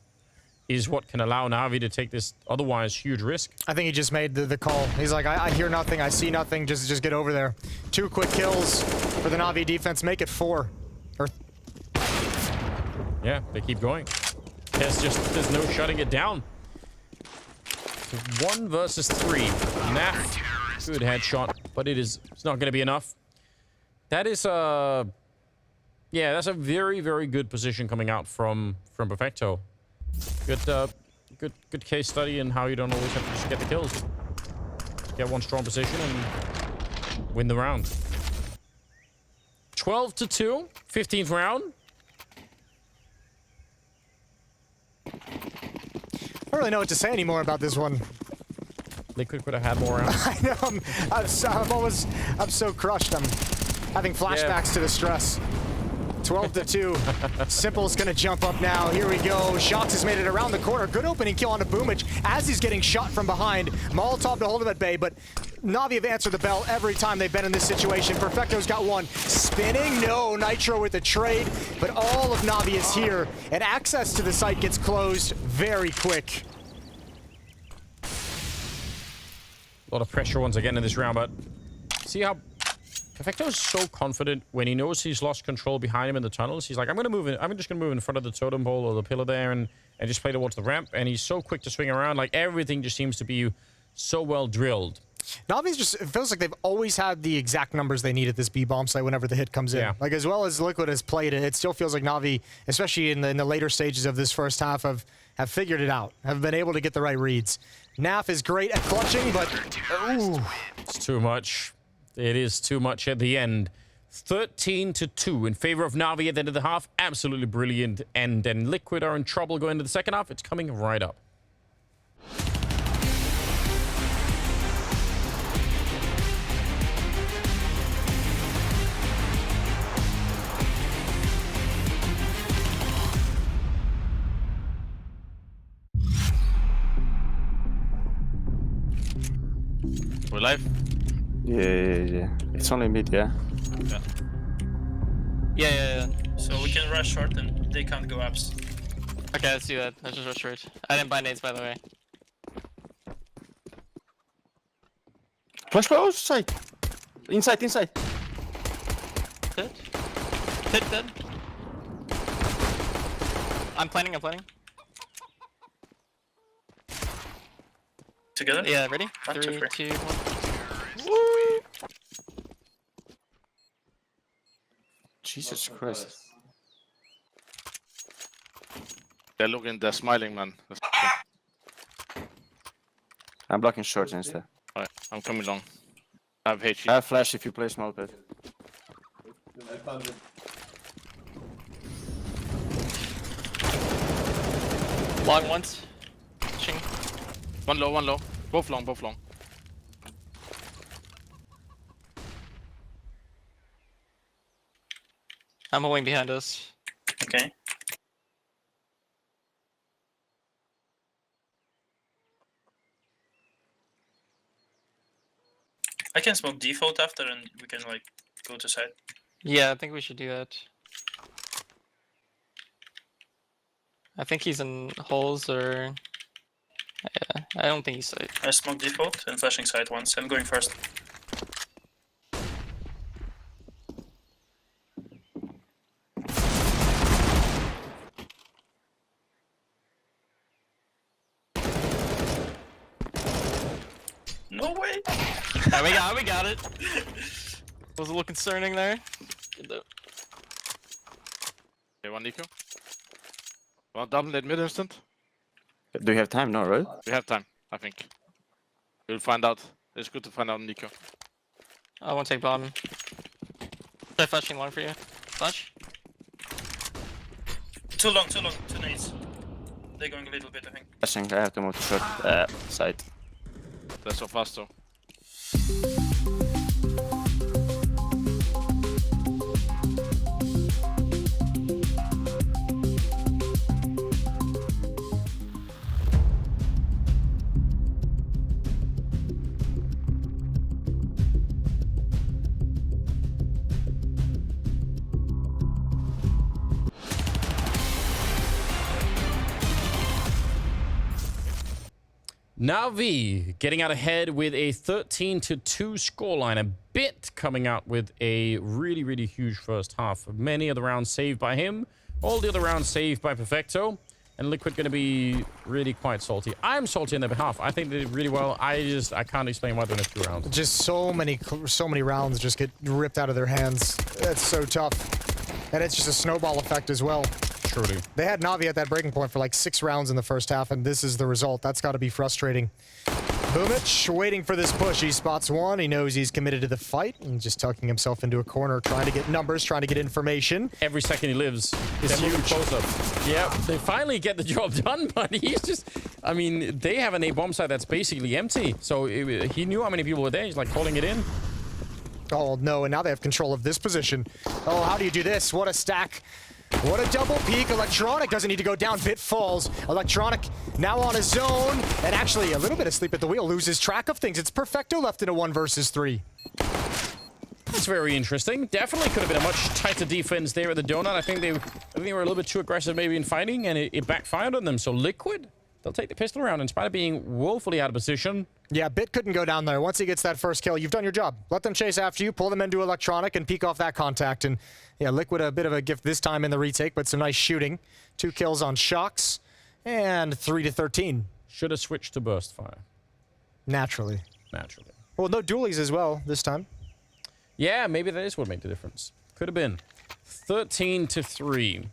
what can allow Navi to take this otherwise huge risk. I think he just made the call. He's like, I hear nothing, I see nothing, just get over there. 2 quick kills for the Navi defense, make it 4. Yeah, they keep going. There's no shutting it down. 1 versus 3. Naf, good headshot, but it's not going to be enough. That is yeah, that's a very, very good position coming out from Perfecto. Good case study in how you don't always have to just get the kills. Get 1 strong position and win the round. 12-2, 15th round. I don't really know what to say anymore about this one. Liquid could have had more rounds. I know. I'm so crushed. I'm having flashbacks to the stress. 12-2. Simple's gonna jump up now. Here we go. Shox has made it around the corner. Good opening kill onto Boomich as he's getting shot from behind. Molotov to hold him at bay, but Navi have answered the bell every time they've been in this situation. Perfecto's got 1. Spinning? No. Nitro with the trade, but all of Navi is here, and access to the site gets closed very quick. lot of pressure once again in this round, but see how Perfecto is so confident when he knows he's lost control behind him in the tunnels. He's like, I'm just gonna move in front of the totem pole or the pillar there and just play towards the ramp. And he's so quick to swing around. Like, everything just seems to be so well drilled.
Navi's just, it feels like they've always had the exact numbers they need at this B bomb site whenever the hit comes in.
Yeah.
Like, as well as Liquid has played it, it still feels like Navi, especially in the later stages of this first half, have figured it out, have been able to get the right reads. Naf is great at clutching, but ooh.
It's too much. It is too much at the end. 13-2 in favor of Navi at the end of the half. Absolutely brilliant. And then Liquid are in trouble going into the second half. It's coming right up.
We're live?
Yeah. It's only mid, yeah.
Yeah.
So we can rush short and they can't go ups.
Okay, let's do that. Let's just rush short. I didn't buy nades, by the way.
Flash close, side. Inside.
Dead. Dead. I'm planning.
Together?
Yeah, ready?
1, 2,
3,
3.
2, 1.
Jesus Christ.
They're smiling, man.
I'm blocking shorts instead.
Alright, I'm coming long. I have HE.
I have flash if you play smoke it.
Long once. Ching. One low. Both long. I'm holding behind us.
Okay. I can smoke default after and we can like go to side.
Yeah, I think we should do that. I think he's in holes or... Yeah, I don't think he's safe.
I smoke default and flashing side once. I'm going first. No way!
we got it. Was a little concerning there. Good though.
Okay, one Nico. One double at mid instant.
Do you have time? No, right?
We have time, I think. We'll find out. It's good to find out Nico.
I won't take bottom. Try flashing long for you. Flash.
Too long, 2 nades. They're going a little bit, I think.
Flashing, I have to move to short side.
That's so fast though.
Navi getting out ahead with a 13-2 scoreline. A bit coming out with a really huge first half. Many of the rounds saved by him. All the other rounds saved by Perfecto. And Liquid going to be really quite salty. I'm salty on their behalf. I think they did really well. I can't explain why they're in a 2 rounds.
Just so many rounds just get ripped out of their hands. That's so tough. And it's just a snowball effect as well.
Truly.
They had Navi at that breaking point for like 6 rounds in the first half, and this is the result. That's got to be frustrating. Boomich waiting for this push. He spots one. He knows he's committed to the fight and just tucking himself into a corner, trying to get numbers, trying to get information.
Every second he lives is huge. Close up. Yeah, they finally get the job done, but he's just... I mean, they have an A bomb site that's basically empty. So he knew how many people were there. He's like calling it in.
Oh, no, and now they have control of this position. Oh, how do you do this? What a stack. What a double peek. Electronic doesn't need to go down. Bit falls. Electronic now on his own. And actually, a little bit of sleep at the wheel. Loses track of things. It's Perfecto left in a 1 versus 3.
That's very interesting. Definitely could have been a much tighter defense there at the donut. I think they were a little bit too aggressive maybe in fighting, and it backfired on them. So Liquid, they'll take the pistol round in spite of being woefully out of position.
Yeah, Bit couldn't go down there. Once he gets that first kill, you've done your job. Let them chase after you, pull them into electronic, and peek off that contact. And yeah, Liquid a bit of a gift this time in the retake, but some nice shooting. 2 kills on Shox, and 3-13.
Should have switched to burst fire.
Naturally.
Naturally.
Well, no dualies as well this time.
Yeah, maybe that is what made the difference. Could have been. 13-3.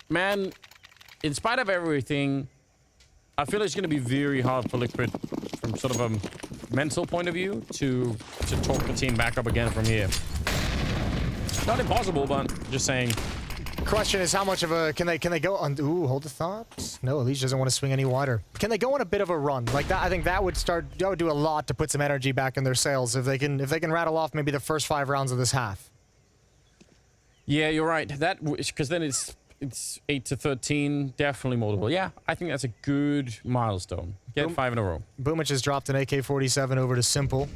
Man, in spite of everything, I feel it's going to be very hard for Liquid from sort of a mental point of view to talk the team back up again from here. Not impossible, but just saying.
Question is how much of a can they go on? Ooh, hold the thought. No, Elige doesn't want to swing any wider. Can they go on a bit of a run like that? I think that would do a lot to put some energy back in their sails if they can rattle off maybe the first 5 rounds of this half.
Yeah, you're right. That because then it's 8-13, definitely multiple. Yeah, I think that's a good milestone. Get 5 in a row.
Boomich has dropped an AK-47 over to Simple,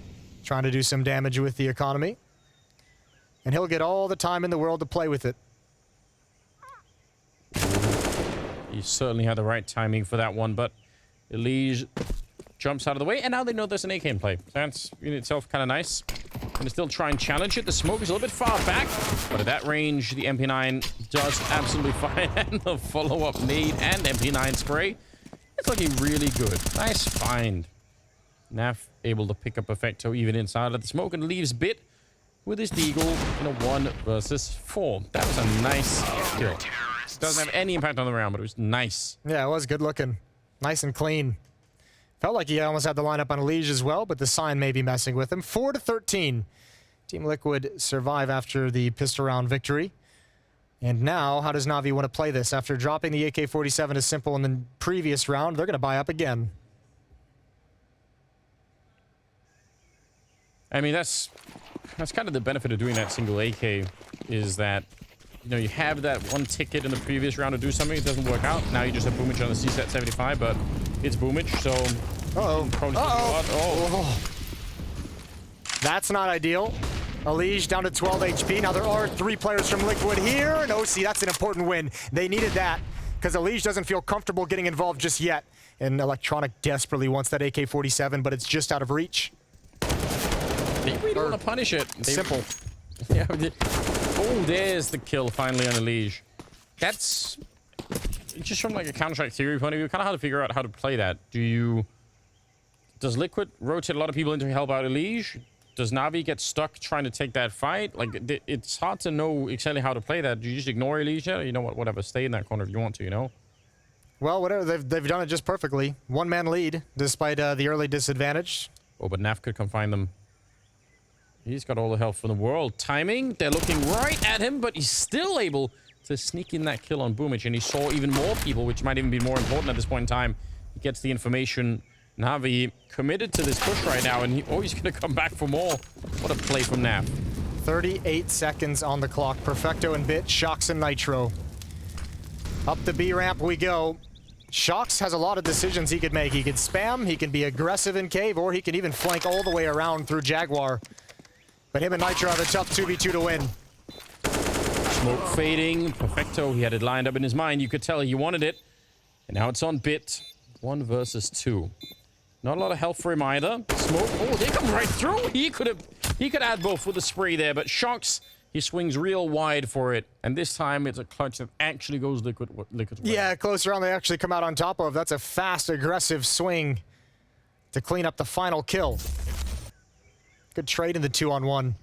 trying to do some damage with the economy, and he'll get all the time in the world to play with it.
He certainly had the right timing for that one, but elige jumps out of the way, and now they know there's an AK in play. That's in itself kind of nice. Gonna still try and challenge it. The smoke is a little bit far back, but at that range, the MP9 does absolutely fine. And the follow-up nade and MP9 spray, it's looking really good. Nice find. Nav able to pick up Perfecto even inside of the smoke and leaves Bit with his deagle in a 1 versus 4. That was a nice kill. Doesn't have any impact on the round, but it was nice.
Yeah, it was good looking. Nice and clean. Felt like he almost had the lineup on Elige as well, but the sign may be messing with him. 4-13. Team Liquid survive after the pistol round victory. And now, how does Navi want to play this? After dropping the AK-47 to Simple in the previous round, they're going to buy up again.
I mean, that's kind of the benefit of doing that single AK, is that, you know, you have that one ticket in the previous round to do something, it doesn't work out. Now you just have Boomich on the CSAT 75, but it's Boomich, so...
That's not ideal. Elige down to 12 HP. Now there are 3 players from Liquid here, and OC, that's an important win. They needed that, because Elige doesn't feel comfortable getting involved just yet. And Electronic desperately wants that AK-47, but it's just out of reach.
They really want to punish it.
Simple.
Yeah. Oh, there's the kill finally on Elige. That's just from like a Counter-Strike theory point of view, kind of hard to figure out how to play that. Does Liquid rotate a lot of people in to help out Elige? Does Navi get stuck trying to take that fight? Like, it's hard to know exactly how to play that. Do you just ignore Elige? You know what? Whatever. Stay in that corner if you want to, you know?
Well, whatever. They've done it just perfectly. 1-man lead, despite the early disadvantage.
Oh, but Nav could come find them. He's got all the help in the world. Timing, they're looking right at him, but he's still able to sneak in that kill on Boomich, and he saw even more people, which might even be more important at this point in time. He gets the information. Navi committed to this push right now, and he's going to come back for more. What a play from Nav.
38 seconds on the clock. Perfecto and Bit, Shox and Nitro. Up the B ramp we go. Shox has a lot of decisions he could make. He could spam, he can be aggressive in cave, or he can even flank all the way around through Jaguar. But him and Nitro have a tough 2v2 to win.
Smoke fading. Perfecto, he had it lined up in his mind. You could tell he wanted it. And now it's on Bit. 1 versus 2. Not a lot of help for him either. Smoke. Oh, they come right through. He could add both with a spray there, but Shox, he swings real wide for it. And this time it's a clutch that actually goes Liquid's way.
Yeah, close round they actually come out on top of. That's a fast, aggressive swing to clean up the final kill. Good trade in the 2-on-1.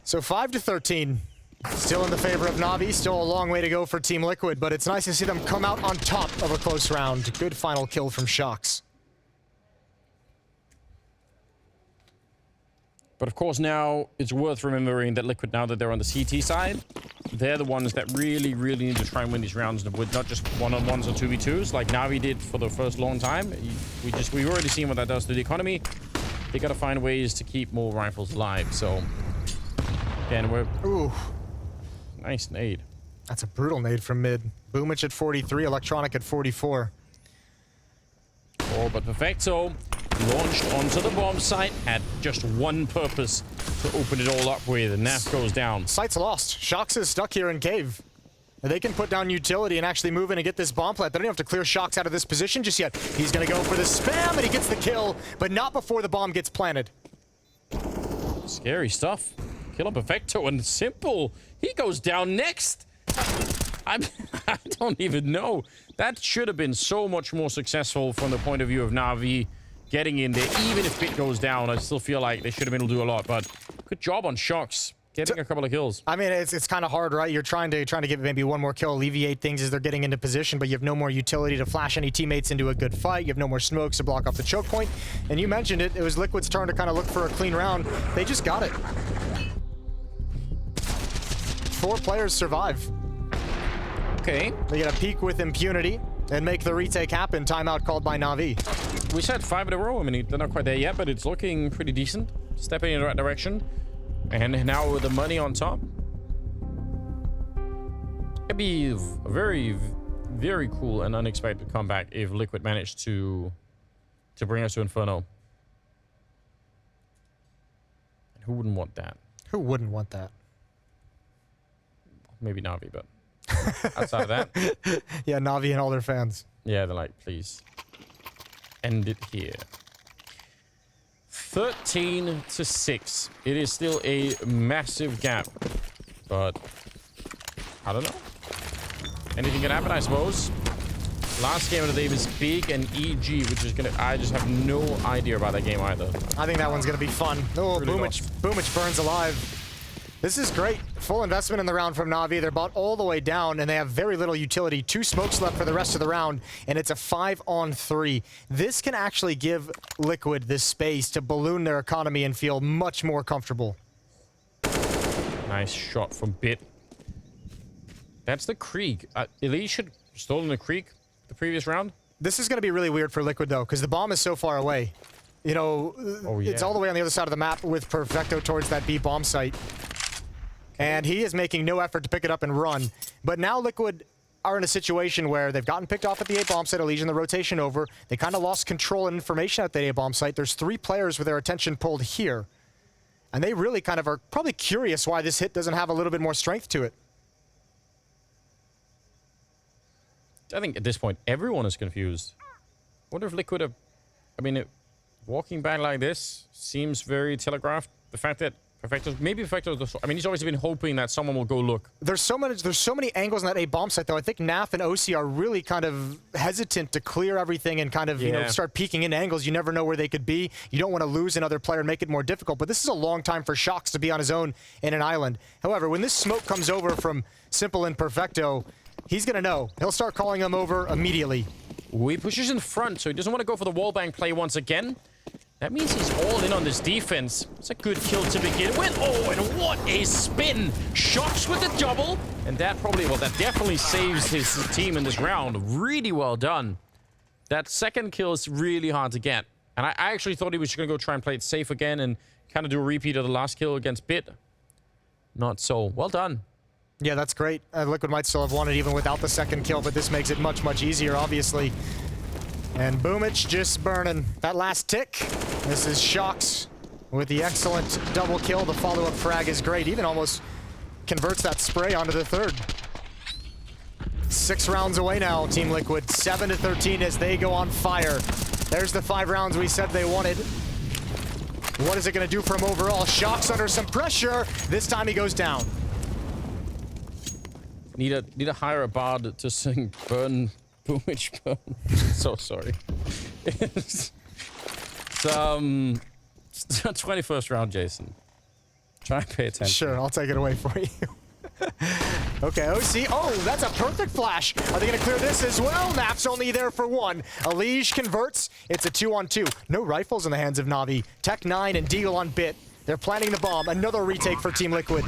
So 5-13. Still in the favor of Navi. Still a long way to go for Team Liquid, but it's nice to see them come out on top of a close round. Good final kill from Shox.
But of course now it's worth remembering that Liquid, now that they're on the CT side, they're the ones that really, really need to try and win these rounds with not just 1-on-1s or 2v2s like Navi did for the first long time. We've already seen what that does to the economy. They gotta find ways to keep more rifles alive. So again, we're...
Ooh.
Nice nade.
That's a brutal nade from mid. Boomich at 43, Electronic at 44.
Oh, but Perfecto launched onto the bomb site, had just one purpose to open it all up with, and Nav goes down.
Site's lost. Shox is stuck here in cave. They can put down utility and actually move in and get this bomb plant. They don't have to clear Shocks out of this position just yet. He's going to go for the spam, and he gets the kill, but not before the bomb gets planted.
Scary stuff. Kill on Perfecto and Simple. He goes down next. I don't even know. That should have been so much more successful from the point of view of Navi getting in there. Even if Bit goes down, I still feel like they should have been able to do a lot. But good job on Shocks. Getting a couple of kills.
I mean, it's kind of hard, right? You're trying to get maybe one more kill, alleviate things as they're getting into position, but you have no more utility to flash any teammates into a good fight. You have no more smokes to block off the choke point. And you mentioned it, it was Liquid's turn to kind of look for a clean round. They just got it. 4 players survive.
Okay.
They get a peek with impunity and make the retake happen. Timeout called by Navi.
We said 5 in a row. I mean, they're not quite there yet, but it's looking pretty decent. Stepping in the right direction. And now with the money on top. It'd be a very, very cool and unexpected comeback if Liquid managed to bring us to Inferno. And who wouldn't want that?
Who wouldn't want that?
Maybe Navi, but outside of that.
Yeah, Navi and all their fans.
Yeah, they're like, please. End it here. 13-6. It is still a massive gap, but I don't know. Anything can happen, I suppose. Last game of the day was Big and EG, which is gonna. I just have no idea about that game either.
I think that one's gonna be fun. Oh,
Really
Boomich burns alive. This is great. Full investment in the round from Navi. They're bought all the way down, and they have very little utility. 2 smokes left for the rest of the round, and it's a 5-on-3. This can actually give Liquid this space to balloon their economy and feel much more comfortable.
Nice shot from Bit. That's the Krieg. Elige should have stolen the Krieg the previous round.
This is going to be really weird for Liquid, though, because the bomb is so far away. You know, It's all the way on the other side of the map with Perfecto towards that B bomb site. And he is making no effort to pick it up and run. But now Liquid are in a situation where they've gotten picked off at the A bomb site, Elige in the rotation over. They kind of lost control and information at the A bomb site. There's 3 players with their attention pulled here. And they really kind of are probably curious why this hit doesn't have a little bit more strength to it.
I think at this point, everyone is confused. I wonder if Liquid have... I mean, walking back like this seems very telegraphed. The fact that Perfecto's... Maybe Perfecto's... I mean, he's obviously been hoping that someone will go look. There's
so many angles in that A bomb site, though. I think NAF and OC are really kind of hesitant to clear everything and kind of, you know, start peeking into angles. You never know where they could be. You don't want to lose another player and make it more difficult. But this is a long time for Shocks to be on his own in an island. However, when this smoke comes over from Simple and Perfecto, he's going to know. He'll start calling them over immediately.
He pushes in front, so he doesn't want to go for the wallbang play once again. That means he's all in on this defense. It's a good kill to begin with. Oh, and what a spin! Shocks with the double. And that probably, well, that definitely saves his team in this round. Really well done. That second kill is really hard to get. And I actually thought he was going to go try and play it safe again and kind of do a repeat of the last kill against Bit. Not so. Well done.
Yeah, that's great. Liquid might still have won it even without the second kill, but this makes it much, much easier, obviously. And Boomich just burning. That last tick. This is Shocks with the excellent double kill. The follow-up frag is great. Even almost converts that spray onto the third. 6 rounds away now, Team Liquid. 7-13 as they go on fire. There's the 5 rounds we said they wanted. What is it going to do for him overall? Shocks under some pressure. This time he goes down.
Need to hire a bard to sing Burn Boomich Burn. So sorry. It's 21st round, Jason. Try and pay attention.
Sure, I'll take it away for you. Okay, OC. Oh, that's a perfect flash. Are they going to clear this as well? Nap's only there for 1. Elige converts. It's a 2-on-2. No rifles in the hands of Navi. Tech 9 and Deagle on Bit. They're planting the bomb. Another retake for Team Liquid.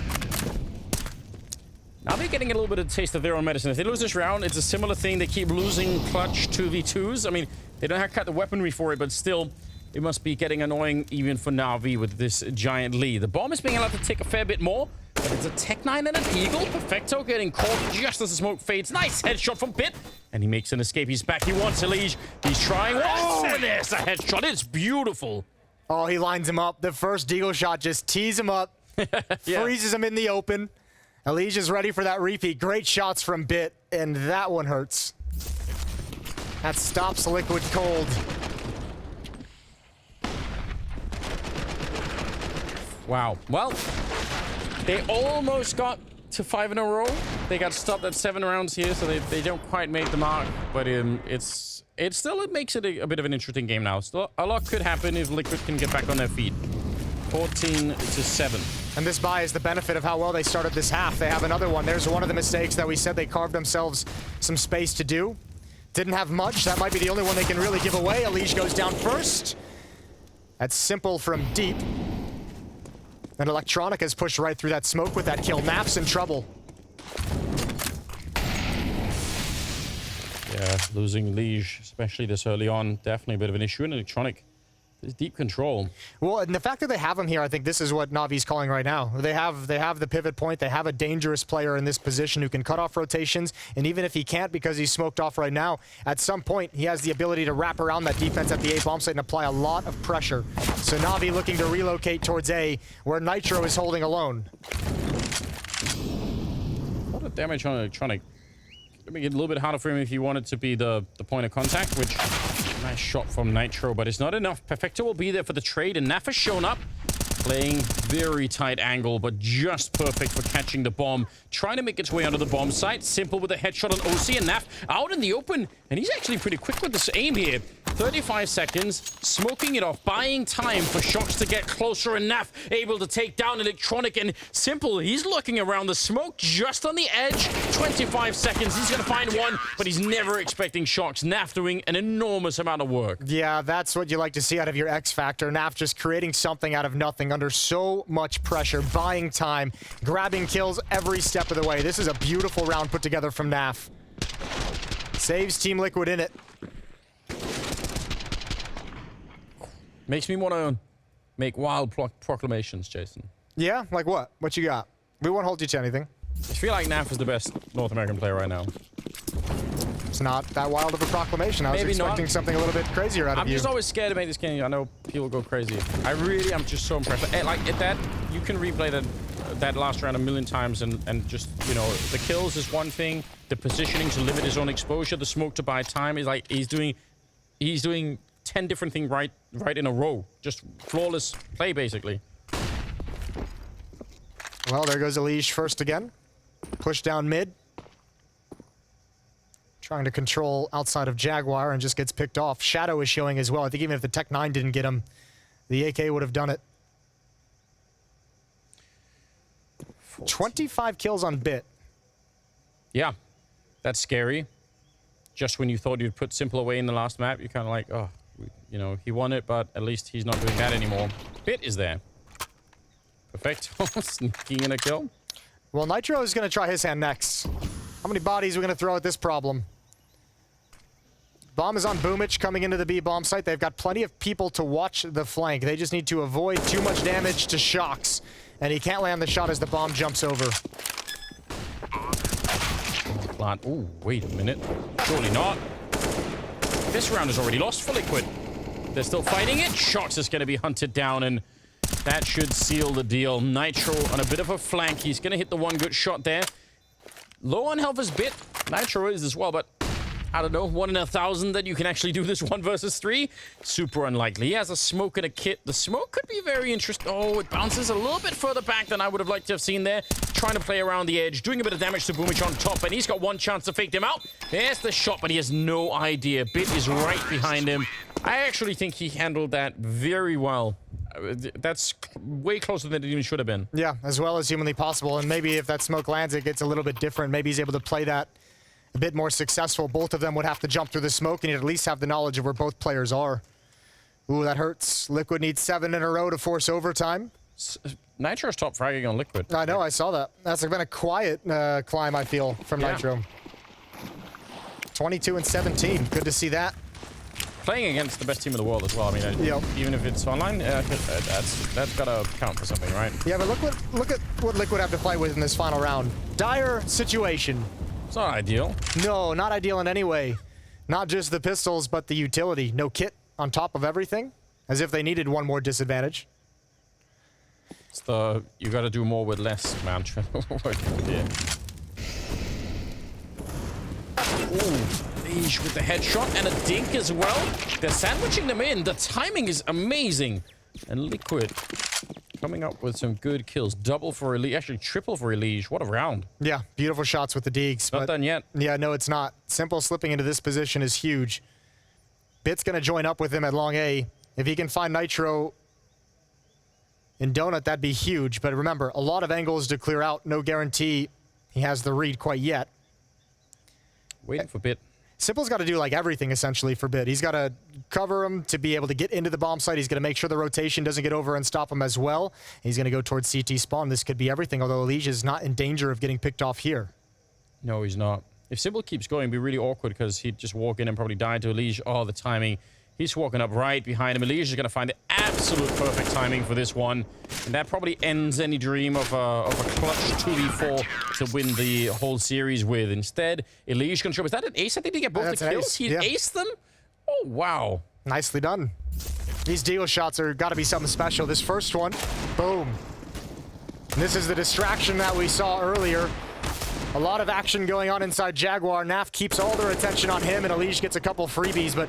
Now they're getting a little bit of a taste of their own medicine. If they lose this round, it's a similar thing. They keep losing clutch 2v2s. I mean, they don't have cut the weaponry for it, but still, it must be getting annoying even for Navi with this giant lead. The bomb is being allowed to take a fair bit more, but it's a Tech 9 and an Eagle. Perfecto getting caught just as the smoke fades. Nice headshot from Bit, and he makes an escape. He's back. He wants Elige. He's trying. Oh, and there's a headshot. It's beautiful.
Oh, he lines him up. The first Deagle shot just tees him up, freezes him in the open. Elige is ready for that repeat. Great shots from Bit, and that one hurts. That stops Liquid cold.
Wow. Well, they almost got to 5 in a row. They got stopped at 7 rounds here, so they don't quite make the mark. But it makes it a bit of an interesting game now. Still, a lot could happen if Liquid can get back on their feet. 14-7.
And this bye is the benefit of how well they started this half. They have another one. There's one of the mistakes that we said they carved themselves some space to do. Didn't have much. That might be the only one they can really give away. Elige goes down first. That's simple from deep. And Electronic has pushed right through that smoke with that kill. Naf's in trouble.
Yeah, losing Elige, especially this early on, definitely a bit of an issue. And Electronic, there's deep control.
Well, and the fact that they have him here, I think this is what Navi's calling right now. They have the pivot point. They have a dangerous player in this position who can cut off rotations. And even if he can't because he's smoked off right now, at some point he has the ability to wrap around that defense at the A bomb site and apply a lot of pressure. So Navi looking to relocate towards A, where Nitro is holding alone.
A lot of damage on Electronic. Make it a little bit harder for him if he wanted to be the point of contact, which nice shot from Nitro, but it's not enough. Perfecto will be there for the trade, and Naf has shown up, playing very tight angle, but just perfect for catching the bomb. Trying to make its way onto the bomb site. Simple with a headshot on OC, and Naf out in the open, and he's actually pretty quick with this aim here. 35 seconds, smoking it off, buying time for shots to get closer, and Naf able to take down Electronic, and Simple, he's looking around the smoke just on the edge. 25 seconds, he's gonna find one, but he's never expecting shots. Naf doing an enormous amount of work.
Yeah, that's what you like to see out of your X Factor. Naf just creating something out of nothing under so much pressure, buying time, grabbing kills every step of the way. This is a beautiful round put together from Naf. Saves Team Liquid in it.
Makes me want to make wild proclamations, Jason.
Yeah, like what? What you got? We won't hold you to anything.
I feel like Naf is the best North American player right now.
It's not that wild of a proclamation. I was expecting something a little bit crazier out of you.
I'm just always scared to make this game. I know people go crazy. I'm just so impressed. Like at that, you can replay that last round a million times and just, you know, the kills is one thing. The positioning to limit his own exposure, the smoke to buy time is like he's doing 10 different things right in a row. Just flawless play, basically.
Well, there goes Elige first again. Push down mid. Trying to control outside of Jaguar and just gets picked off. Shadow is showing as well. I think even if the Tech 9 didn't get him, the AK would have done it. 25 kills on Bit.
Yeah, that's scary. Just when you thought you'd put Simple away in the last map, you're kind of like, oh, you know, he won it, but at least he's not doing that anymore. Bit is there. Perfecto, sneaking in a kill.
Well, Nitro is going to try his hand next. How many bodies are we going to throw at this problem? Bomb is on Boomich coming into the B bomb site. They've got plenty of people to watch the flank. They just need to avoid too much damage to Shocks. And he can't land the shot as the bomb jumps over.
Plant. Ooh, wait a minute. Surely not. This round is already lost for Liquid. They're still fighting it. Shocks is going to be hunted down, and that should seal the deal. Nitro on a bit of a flank. He's going to hit the one good shot there. Low on health is Bit. Nitro is as well, but I don't know, 1 in 1,000 that you can actually do this 1 versus 3? Super unlikely. He has a smoke and a kit. The smoke could be very interesting. Oh, it bounces a little bit further back than I would have liked to have seen there. Trying to play around the edge, doing a bit of damage to Boomich on top, and he's got one chance to fake him out. There's the shot, but he has no idea. Bit is right behind him. I actually think he handled that very well. That's way closer than it even should have been.
Yeah, as well as humanly possible. And maybe if that smoke lands, it gets a little bit different. Maybe he's able to play that a bit more successful. Both of them would have to jump through the smoke, and he'd at least have the knowledge of where both players are. Ooh, that hurts. Liquid needs 7 in a row to force overtime.
Nitro's top fragging on Liquid.
I know, I saw that. That's been a quiet climb, I feel, from Nitro. 22 and 17. Good to see that.
Playing against the best team in the world as well. I mean, even if it's online, that's got to count for something, right?
Yeah, but look at what Liquid have to fight with in this final round. Dire situation.
It's not ideal.
No, not ideal in any way. Not just the pistols, but the utility. No kit on top of everything, as if they needed one more disadvantage.
It's the you gotta do more with less mantra. Yeah. Ooh, elige with the headshot and a dink as well. They're sandwiching them in. The timing is amazing. And Liquid coming up with some good kills. Double for elige, actually triple for elige. What a round.
Yeah, beautiful shots with the deeks.
Not done yet.
Yeah, no, it's not. Simple slipping into this position is huge. Bit's going to join up with him at long A. If he can find Nitro in Donut, that'd be huge. But remember, a lot of angles to clear out. No guarantee he has the read quite yet.
Waiting for Bit.
Simple's got to do like everything essentially for Bit. He's got to cover him to be able to get into the bomb site. He's going to make sure the rotation doesn't get over and stop him as well. He's going to go towards CT spawn. This could be everything, although elige is not in danger of getting picked off here.
No, he's not. If Simple keeps going, it'd be really awkward because he'd just walk in and probably die to elige. Oh, the timing. He's walking up right behind him. Elige is going to find the absolute perfect timing for this one. And that probably ends any dream of a clutch 2v4 to win the whole series with. Instead, Elige going to show. Is that an ace? I think they get both the kills. He aced them? Oh, wow.
Nicely done. These deal shots are got to be something special. This first one, boom. And this is the distraction that we saw earlier. A lot of action going on inside Jaguar. NAF keeps all their attention on him, and Elige gets a couple freebies, but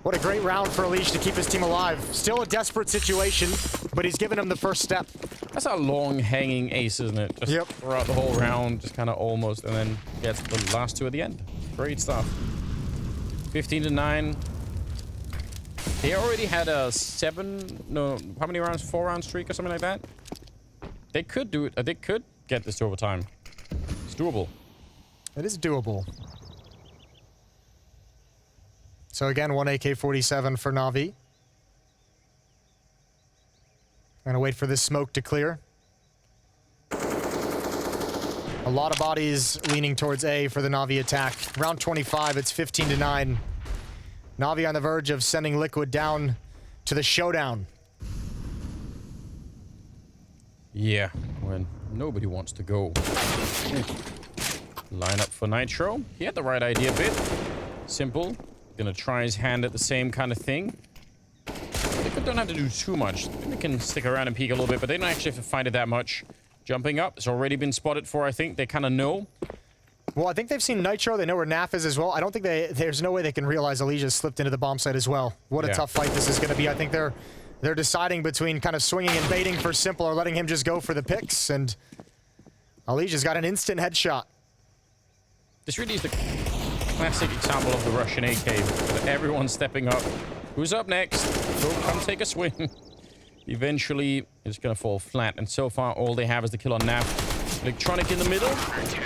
what a great round for Elige to keep his team alive. Still a desperate situation, but he's given him the first step.
That's a long hanging ace, isn't it? Just throughout the whole round, just kind of almost, and then gets the last two at the end. Great stuff. 15-9. They already had a 4-round streak or something like that. They could do it. They could get this to overtime. It's doable.
It is doable. So again, one AK-47 for NAVI. Gonna wait for this smoke to clear. A lot of bodies leaning towards A for the NAVI attack. Round 25, it's 15-9. NAVI on the verge of sending Liquid down to the showdown.
Yeah, when nobody wants to go. Line up for Nitro. He had the right idea a bit. Simple. Gonna try his hand at the same kind of thing. They don't have to do too much. They can stick around and peek a little bit, but they don't actually have to find it that much. Jumping up. It's already been spotted for, I think. They kind of know.
Well, I think they've seen Nitro. They know where NAF is as well. I don't think there's no way they can realize elige slipped into the bomb site as well. What a tough fight this is going to be. I think they're deciding between kind of swinging and baiting for Simple or letting him just go for the picks, and elige's got an instant headshot.
This really is the classic example of the Russian AK. Everyone's stepping up. Who's up next? Go, come take a swing. Eventually, it's going to fall flat. And so far, all they have is the kill on NAF. Electronic in the middle.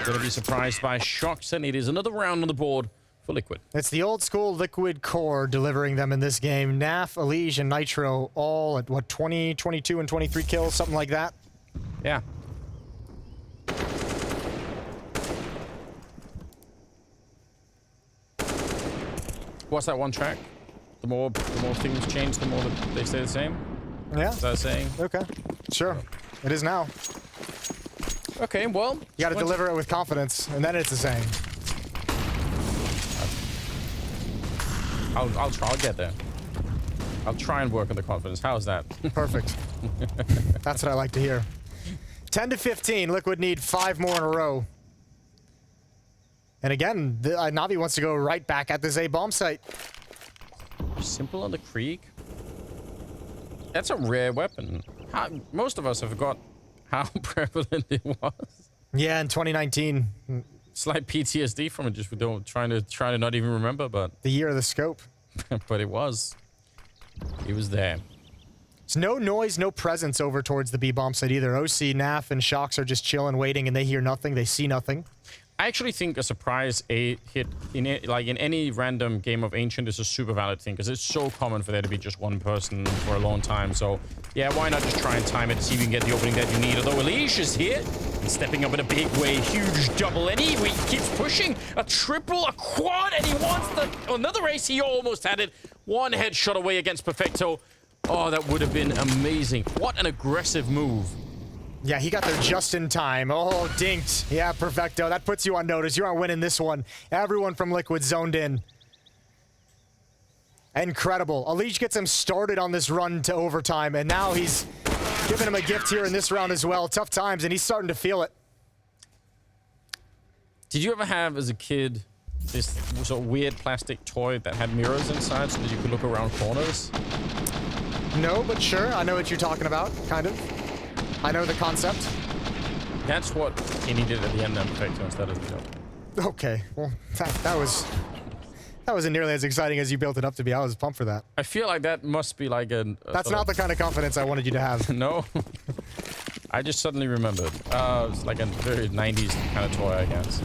Going to be surprised by Shocks, and it is another round on the board for Liquid.
It's the old school Liquid core delivering them in this game. NAF, elige, and Nitro all at, what, 20, 22, and 23 kills? Something like that?
Yeah. What's that one track? The more things change, the more they stay the same?
Yeah.
Is that saying?
Okay. Sure. It is now.
Okay, well...
You gotta deliver it with confidence, and then it's the same.
I'll try. I'll get there. I'll try and work on the confidence. How's that?
Perfect. That's what I like to hear. 10-15. Liquid need 5 more in a row. And again, NAVI wants to go right back at this A bomb site.
Simple on the creek. That's a rare weapon. Most of us have forgot how prevalent it was.
Yeah, in 2019.
Slight PTSD from it, just trying to not even remember, but
the year of the scope.
But it was there.
There's no noise, no presence over towards the B bomb site either. OC, NAF, and Shocks are just chilling, waiting, and they hear nothing. They see nothing.
I actually think a surprise A hit in any random game of Ancient is a super valid thing, because it's so common for there to be just one person for a long time. So yeah, why not just try and time it, see if you can get the opening that you need. Although elige is here and stepping up in a big way, huge double, and he keeps pushing a triple, a quad, and he wants another ace. He almost had it. One headshot away against Perfecto. Oh, that would have been amazing. What an aggressive move.
Yeah, he got there just in time. Oh, dinked. Yeah, Perfecto. That puts you on notice. You aren't winning this one. Everyone from Liquid zoned in. Incredible. Elige gets him started on this run to overtime, and now he's giving him a gift here in this round as well. Tough times, and he's starting to feel it.
Did you ever have, as a kid, this sort of weird plastic toy that had mirrors inside so that you could look around corners?
No, but sure. I know what you're talking about, kind of. I know the concept.
That's what he needed at the end of Perfecto instead of the jump.
Okay, well, that wasn't nearly as exciting as you built it up to be. I was pumped for that.
I feel like that must be like a
That's not the kind of confidence I wanted you to have.
No? I just suddenly remembered. It's like a very 90s kind of toy, I guess.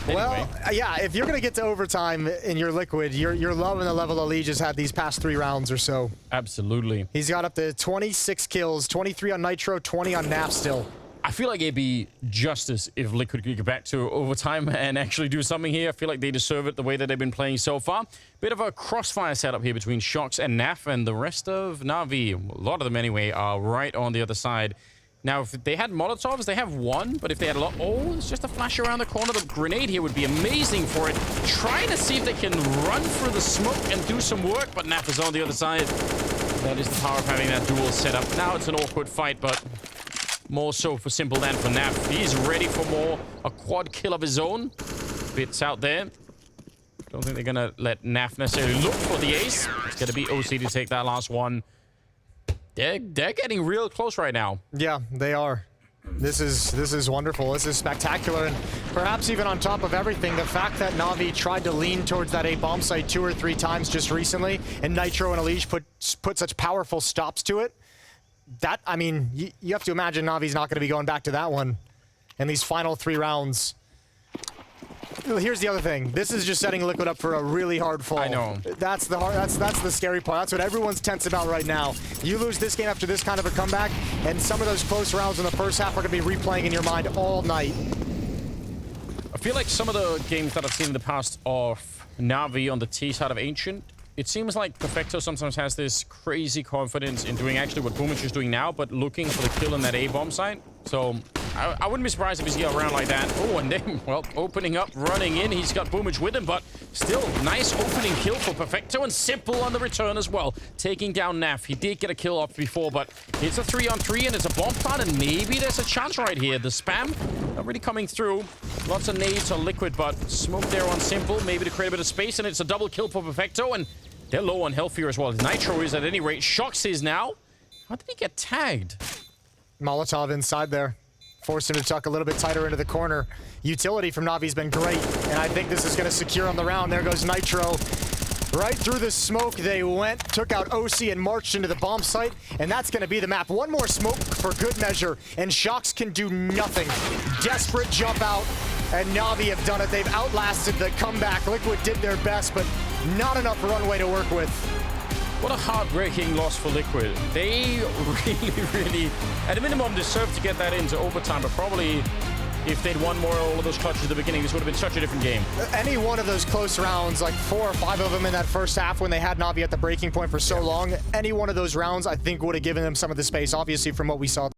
Anyway.
Well, yeah, if you're going to get to overtime in your liquid, you're loving the level Elige has had these past 3 rounds or so.
Absolutely.
He's got up to 26 kills, 23 on Nitro, 20 on NAV still.
I feel like it'd be justice if Liquid could get back to overtime and actually do something here. I feel like they deserve it the way that they've been playing so far. Bit of a crossfire setup here between Shox and NAF, and the rest of Navi, a lot of them anyway, are right on the other side. Now, if they had Molotovs, they have one, but if they had a lot... Oh, it's just a flash around the corner. The grenade here would be amazing for it. Trying to see if they can run through the smoke and do some work, but NAF is on the other side. That is the power of having that dual setup. Now it's an awkward fight, but... more so for Simple than for NAF. He's ready for more. A quad kill of his own. Bits out there. Don't think they're going to let NAF necessarily look for the ace. It's going to be OC to take that last one. They're getting real close right now.
Yeah, they are. This is wonderful. This is spectacular. And perhaps even on top of everything, the fact that Navi tried to lean towards that A bomb site 2 or 3 times just recently, and Nitro and Elige put such powerful stops to it. That, I mean, you have to imagine Navi's not going to be going back to that one in these final 3 rounds. Here's the other thing. This is just setting Liquid up for a really hard fall.
I know.
That's the scary part. That's what everyone's tense about right now. You lose this game after this kind of a comeback, and some of those close rounds in the first half are going to be replaying in your mind all night.
I feel like some of the games that I've seen in the past of Navi on the T side of Ancient, it seems like Perfecto sometimes has this crazy confidence in doing actually what Boomich is doing now, but looking for the kill in that A-bomb site. So I wouldn't be surprised if he's here around like that. Oh, and then, well, opening up, running in. He's got Boomich with him, but still, nice opening kill for Perfecto, and Simple on the return as well. Taking down NAF. He did get a kill off before, but it's a 3-on-3, and it's a bomb plant, and maybe there's a chance right here. The spam not really coming through. Lots of nades on Liquid, but smoke there on Simple, maybe to create a bit of space, and it's a double kill for Perfecto, and they're low on health here as well. Nitro is at any rate. Shox is now. How did he get tagged?
Molotov inside there. Forced him to tuck a little bit tighter into the corner. Utility from Navi's been great, and I think this is going to secure on the round. There goes Nitro. Right through the smoke they went, took out OC and marched into the bomb site, and that's going to be the map. One more smoke for good measure, and Shox can do nothing. Desperate jump out, and Navi have done it. They've outlasted the comeback. Liquid did their best, but not enough runway to work with.
What a heartbreaking loss for Liquid. They really, at a minimum, deserve to get that into overtime, but probably if they'd won more all of those clutches at the beginning, this would have been such a different game.
Any one of those close rounds, like 4 or 5 of them in that first half when they had Navi at the breaking point for so long, any one of those rounds, I think, would have given them some of the space, obviously, from what we saw.